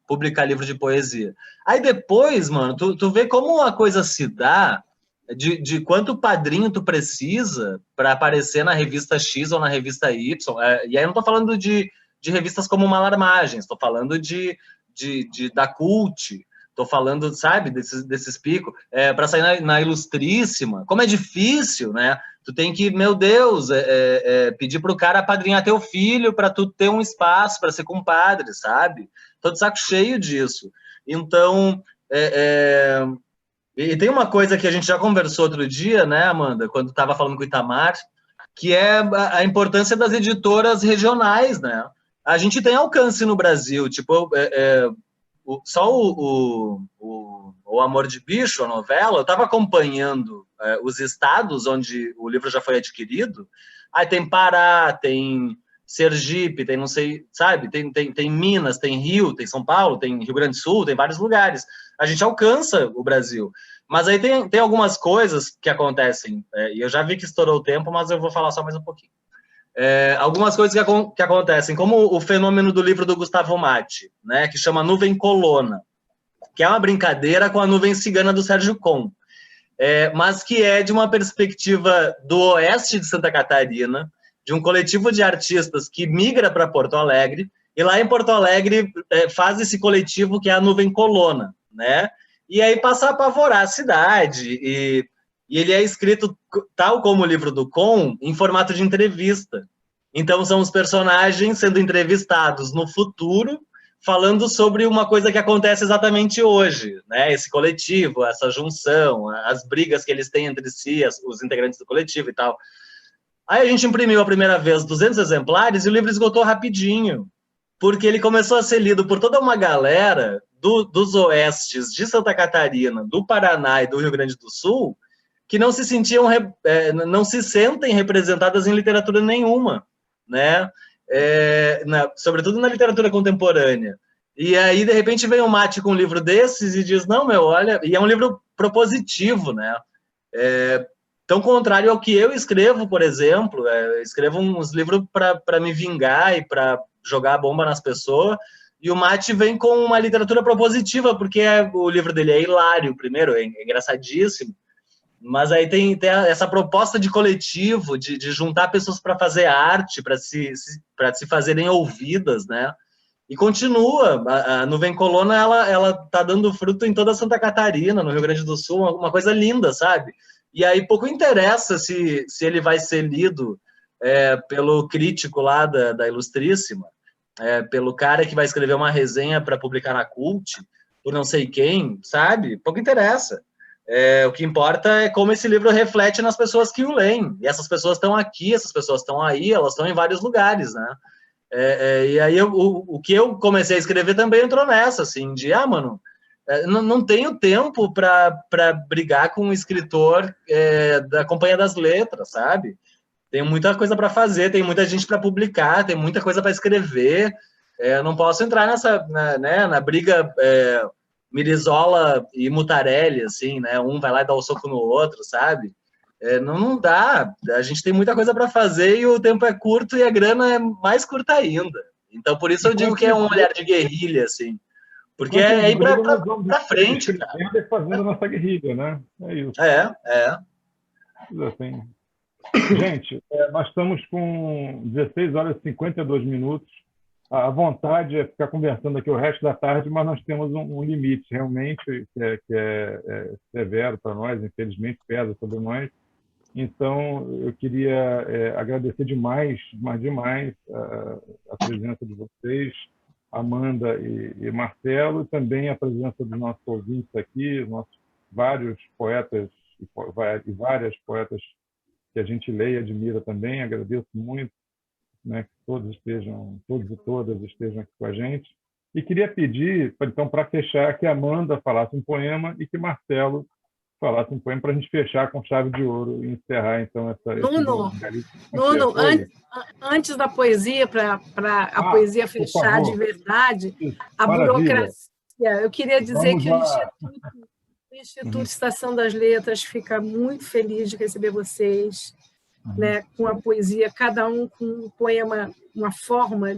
publicar livro de poesia. Aí depois, mano, tu vê como a coisa se dá, de quanto padrinho tu precisa para aparecer na revista X ou na revista Y. E aí eu não tô falando de revistas como Malarmagens, tô falando da Cult, tô falando, sabe, desses picos, para sair na Ilustríssima. Como é difícil, né? Tu tem que, meu Deus, pedir pro cara apadrinhar teu filho para tu ter um espaço para ser compadre, sabe? Tô de saco cheio disso. Então, e tem uma coisa que a gente já conversou outro dia, né, Amanda, quando estava falando com o Itamar, que é a importância das editoras regionais, né? A gente tem alcance no Brasil, tipo, só o Amor de Bicho, a novela, eu estava acompanhando os estados onde o livro já foi adquirido. Aí tem Pará, tem Sergipe, tem não sei, sabe? Tem Minas, tem Rio, tem São Paulo, tem Rio Grande do Sul, tem vários lugares. A gente alcança o Brasil. Mas aí tem algumas coisas que acontecem, e eu já vi que estourou o tempo, mas eu vou falar só mais um pouquinho. Algumas coisas que acontecem, como o fenômeno do livro do Gustavo Matti, né, que chama Nuvem Colona, que é uma brincadeira com a nuvem cigana do Sérgio Con, mas que é de uma perspectiva do oeste de Santa Catarina, de um coletivo de artistas que migra para Porto Alegre, e lá em Porto Alegre faz esse coletivo que é a Nuvem Colona, né? E aí passa a apavorar a cidade, e ele é escrito, tal como o livro do Con, em formato de entrevista. Então são os personagens sendo entrevistados no futuro, falando sobre uma coisa que acontece exatamente hoje, né? Esse coletivo, essa junção, as brigas que eles têm entre si, os integrantes do coletivo e tal. Aí a gente imprimiu a primeira vez 200 exemplares e o livro esgotou rapidinho, porque ele começou a ser lido por toda uma galera dos oestes de Santa Catarina, do Paraná e do Rio Grande do Sul, que não se sentiam, não se sentem representadas em literatura nenhuma, né? Sobretudo na literatura contemporânea. E aí, de repente, vem o Matti com um livro desses e diz, não, meu, olha... E é um livro propositivo, né? Tão contrário ao que eu escrevo, por exemplo. Eu escrevo uns livros para me vingar e para jogar a bomba nas pessoas, e o Matti vem com uma literatura propositiva, porque o livro dele é hilário, primeiro, é engraçadíssimo, mas aí tem essa proposta de coletivo, de juntar pessoas para fazer arte, para se fazerem ouvidas, né? E continua, a Nuvem Colona, ela tá dando fruto em toda Santa Catarina, no Rio Grande do Sul, uma coisa linda, sabe? E aí pouco interessa se ele vai ser lido pelo crítico lá da Ilustríssima, pelo cara que vai escrever uma resenha para publicar na Cult, por não sei quem, sabe? Pouco interessa. O que importa é como esse livro reflete nas pessoas que o leem. E essas pessoas estão aqui, essas pessoas estão aí, elas estão em vários lugares, né? E aí o que eu comecei a escrever também entrou nessa, assim, de, mano, não tenho tempo para brigar com um escritor da Companhia das Letras, sabe? Tem muita coisa para fazer, tem muita gente para publicar, tem muita coisa para escrever. Não posso entrar na briga Mirizola e Mutarelli, assim, né? Um vai lá e dá o soco no outro, sabe? Não dá. A gente tem muita coisa para fazer e o tempo é curto e a grana é mais curta ainda. Então, por isso eu digo que é um olhar de guerrilha, assim. Porque é ir para frente, cara. É fazendo a nossa guerrilha, né? É isso. Assim. Gente, nós estamos com 16 horas e 52 minutos. A vontade é ficar conversando aqui o resto da tarde, mas nós temos um limite, realmente, que é severo para nós, infelizmente, pesa sobre nós. Então, eu queria agradecer demais, mas demais, a presença de vocês, Amanda e Marcelo, e também a presença dos nossos ouvintes aqui, nossos vários poetas e várias poetas que a gente lê e admira também. Agradeço muito, né, que todos e todas estejam aqui com a gente. E queria pedir, então, para fechar, que a Amanda falasse um poema e que Marcelo falasse um poema para a gente fechar com chave de ouro e encerrar, então, Nuno, antes da poesia, para a poesia fechar de verdade, a burocracia, eu queria dizer que o Instituto Estação das Letras fica muito feliz de receber vocês, né, com a poesia, cada um com um poema, uma forma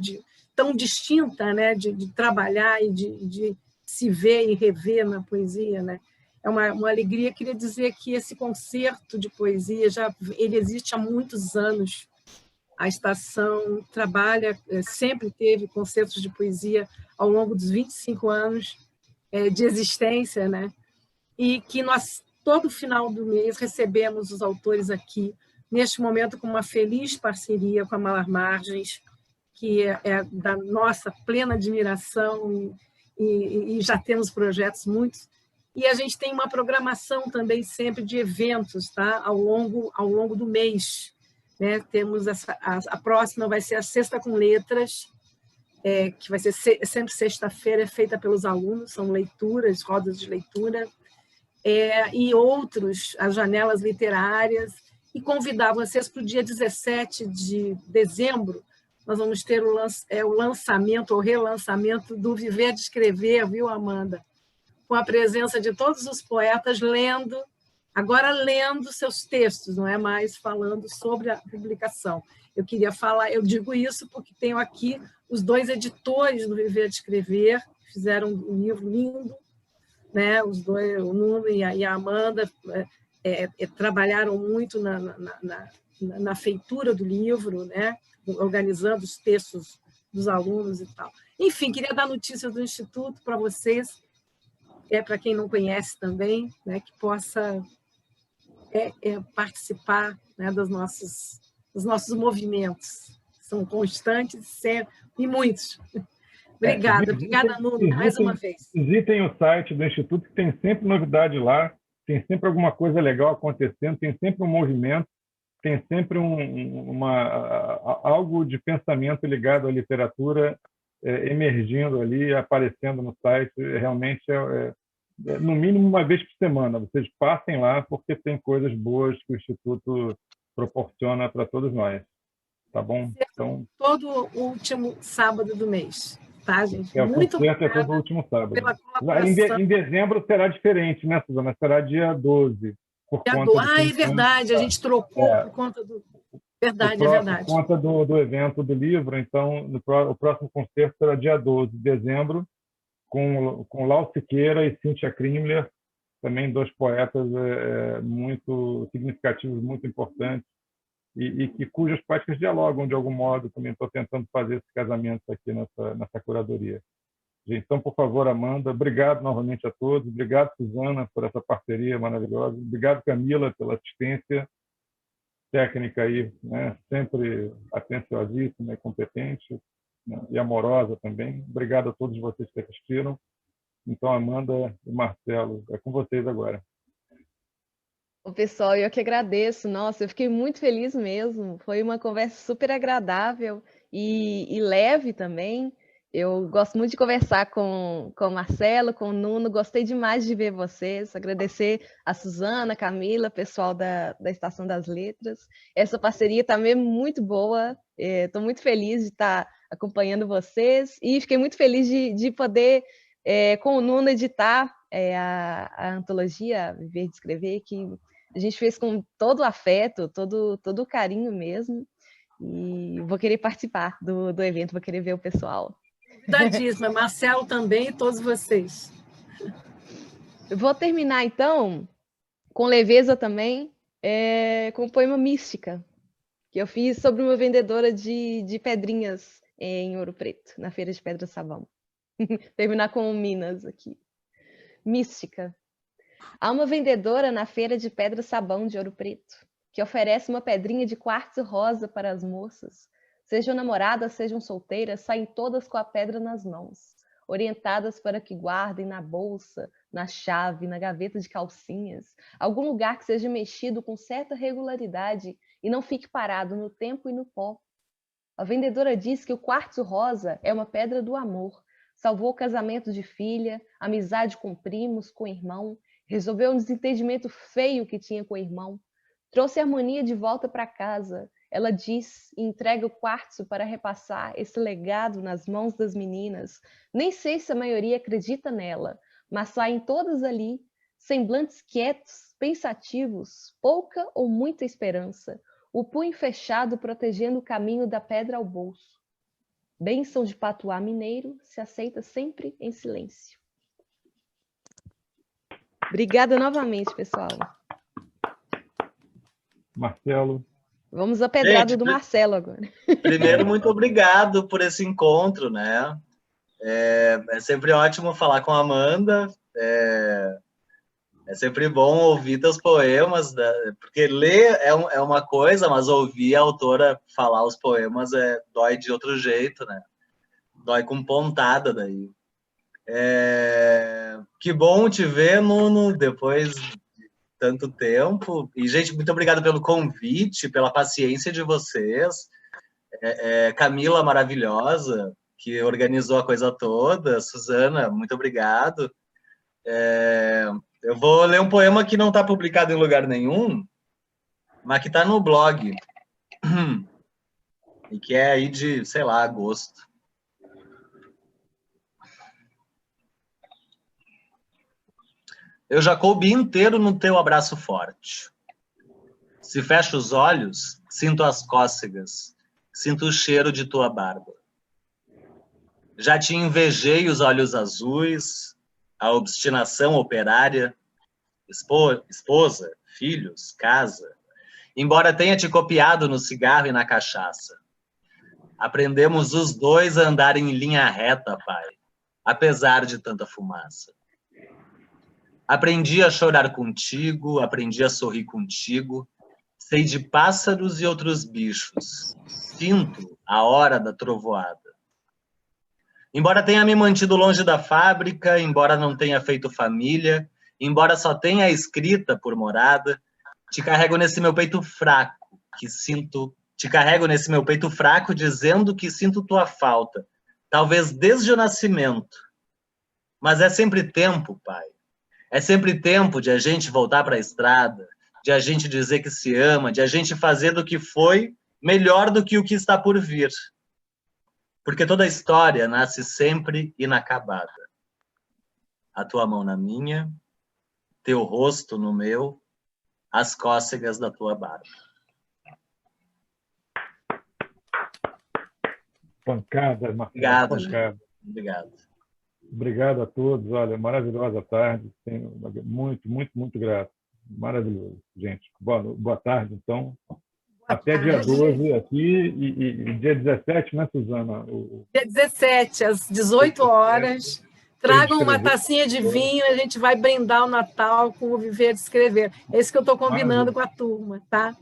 tão distinta, né, de trabalhar e de se ver e rever na poesia, né? É uma alegria. Queria dizer que esse concerto de poesia ele existe há muitos anos. A estação trabalha, sempre teve concertos de poesia ao longo dos 25 anos de existência, né? E que nós, todo final do mês, recebemos os autores aqui, neste momento com uma feliz parceria com a Malar Margens, que é da nossa plena admiração, e já temos projetos muitos. E a gente tem uma programação também sempre de eventos, tá? ao longo do mês. Né? Temos a próxima vai ser a Sexta com Letras, que vai ser sempre sexta-feira, é feita pelos alunos, são leituras, rodas de leitura, e outros, as janelas literárias, e convidar vocês para o dia 17 de dezembro, nós vamos ter o lançamento, ou relançamento do Viver de Escrever, viu, Amanda? Com a presença de todos os poetas agora lendo seus textos, não é mais falando sobre a publicação. Eu queria falar, eu digo isso porque tenho aqui os 2 editores do Viver de Escrever, fizeram um livro lindo, né? Os dois, o Nuno e a Amanda, trabalharam muito na feitura do livro, né? Organizando os textos dos alunos e tal. Enfim, queria dar notícias do Instituto para vocês, para quem não conhece também, né, que possa participar, né, dos nossos movimentos. São constantes sempre, e muitos. Obrigada, Nuno, mais uma vez. Visitem o site do Instituto, que tem sempre novidade lá, tem sempre alguma coisa legal acontecendo, tem sempre um movimento, tem sempre algo de pensamento ligado à literatura emergindo ali, aparecendo no site. Realmente no mínimo uma vez por semana. Vocês passem lá, porque tem coisas boas que o Instituto proporciona para todos nós. Tá bom? Então, todo último sábado do mês. Tá, gente? Muito obrigada. É todo último sábado. Em dezembro será diferente, né, Suzana? Será dia 12. É verdade, a gente trocou por conta do... Verdade, é verdade. Por conta do evento do livro, então, o próximo concerto será dia 12 de dezembro, com Lau Siqueira e Cíntia Krimler, também 2 poetas muito significativos, muito importantes, e cujas poéticas dialogam de algum modo. Também estou tentando fazer esse casamento aqui nessa curadoria. Então, por favor, Amanda, obrigado novamente a todos, obrigado, Suzana, por essa parceria maravilhosa, obrigado, Camila, pela assistência técnica aí, né? Sempre atenciosíssima e competente, né? E amorosa também. Obrigado a todos vocês que assistiram. Então, Amanda e Marcelo, é com vocês agora. Pessoal, eu que agradeço. Nossa, eu fiquei muito feliz mesmo. Foi uma conversa super agradável e leve também. Eu gosto muito de conversar com o Marcelo, com o Nuno. Gostei demais de ver vocês. Agradecer a Suzana, a Camila, pessoal da Estação das Letras. Essa parceria também é muito boa. Estou muito feliz de estar acompanhando vocês e fiquei muito feliz de poder, com o Nuno, editar a antologia Viver de Escrever, que a gente fez com todo o afeto, todo o carinho mesmo. E vou querer participar do evento, vou querer ver o pessoal. Convidadíssima, Marcelo também e todos vocês. Eu vou terminar, então, com leveza também, com o poema Mística, que eu fiz sobre uma vendedora de pedrinhas em Ouro Preto, na Feira de Pedra Sabão. Terminar com Minas aqui. Mística. Há uma vendedora na Feira de Pedra Sabão de Ouro Preto, que oferece uma pedrinha de quartzo rosa para as moças. Sejam namoradas, sejam solteiras, saem todas com a pedra nas mãos, orientadas para que guardem na bolsa, na chave, na gaveta de calcinhas, algum lugar que seja mexido com certa regularidade e não fique parado no tempo e no pó. A vendedora diz que o quartzo rosa é uma pedra do amor, salvou o casamento de filha, amizade com primos, com irmão, resolveu um desentendimento feio que tinha com o irmão, trouxe a harmonia de volta para casa. Ela diz e entrega o quartzo para repassar esse legado nas mãos das meninas. Nem sei se a maioria acredita nela, mas saem todas ali, semblantes quietos, pensativos, pouca ou muita esperança, o punho fechado protegendo o caminho da pedra ao bolso. Bênção de patuá mineiro se aceita sempre em silêncio. Obrigada novamente, pessoal. Marcelo. Vamos à pedrada do Marcelo agora. Primeiro, muito obrigado por esse encontro, né? É sempre ótimo falar com a Amanda. É sempre bom ouvir teus poemas, porque ler é uma coisa, mas ouvir a autora falar os poemas dói de outro jeito, né? Dói com pontada daí. Que bom te ver, Nuno, depois tanto tempo. E, gente, muito obrigado pelo convite, pela paciência de vocês. Camila, maravilhosa, que organizou a coisa toda. Suzana, muito obrigado. Eu vou ler um poema que não está publicado em lugar nenhum, mas que está no blog. E que é aí de, sei lá, agosto. Eu já coubi inteiro no teu abraço forte. Se fecho os olhos, sinto as cócegas, sinto o cheiro de tua barba. Já te invejei os olhos azuis, a obstinação operária, esposa, filhos, casa, embora tenha te copiado no cigarro e na cachaça. Aprendemos os dois a andar em linha reta, pai, apesar de tanta fumaça. Aprendi a chorar contigo, aprendi a sorrir contigo, sei de pássaros e outros bichos, sinto a hora da trovoada. Embora tenha me mantido longe da fábrica, embora não tenha feito família, embora só tenha a escrita por morada, te carrego nesse meu peito fraco, te carrego nesse meu peito fraco dizendo que sinto tua falta, talvez desde o nascimento. Mas é sempre tempo, pai. É sempre tempo de a gente voltar para a estrada, de a gente dizer que se ama, de a gente fazer do que foi melhor do que o que está por vir. Porque toda história nasce sempre inacabada. A tua mão na minha, teu rosto no meu, as cócegas da tua barba. Pancada, Marcelo. Obrigado, Pancada. Obrigado. Obrigado a todos. Olha, maravilhosa tarde. Muito, muito, muito grato. Maravilhoso, gente. Boa tarde, então. Até dia 12 aqui e dia 17, né, Suzana? Dia 17, às 18 horas. Tragam uma tacinha de vinho e a gente vai brindar o Natal com o Viver de Escrever. É isso que eu estou combinando com a turma, tá?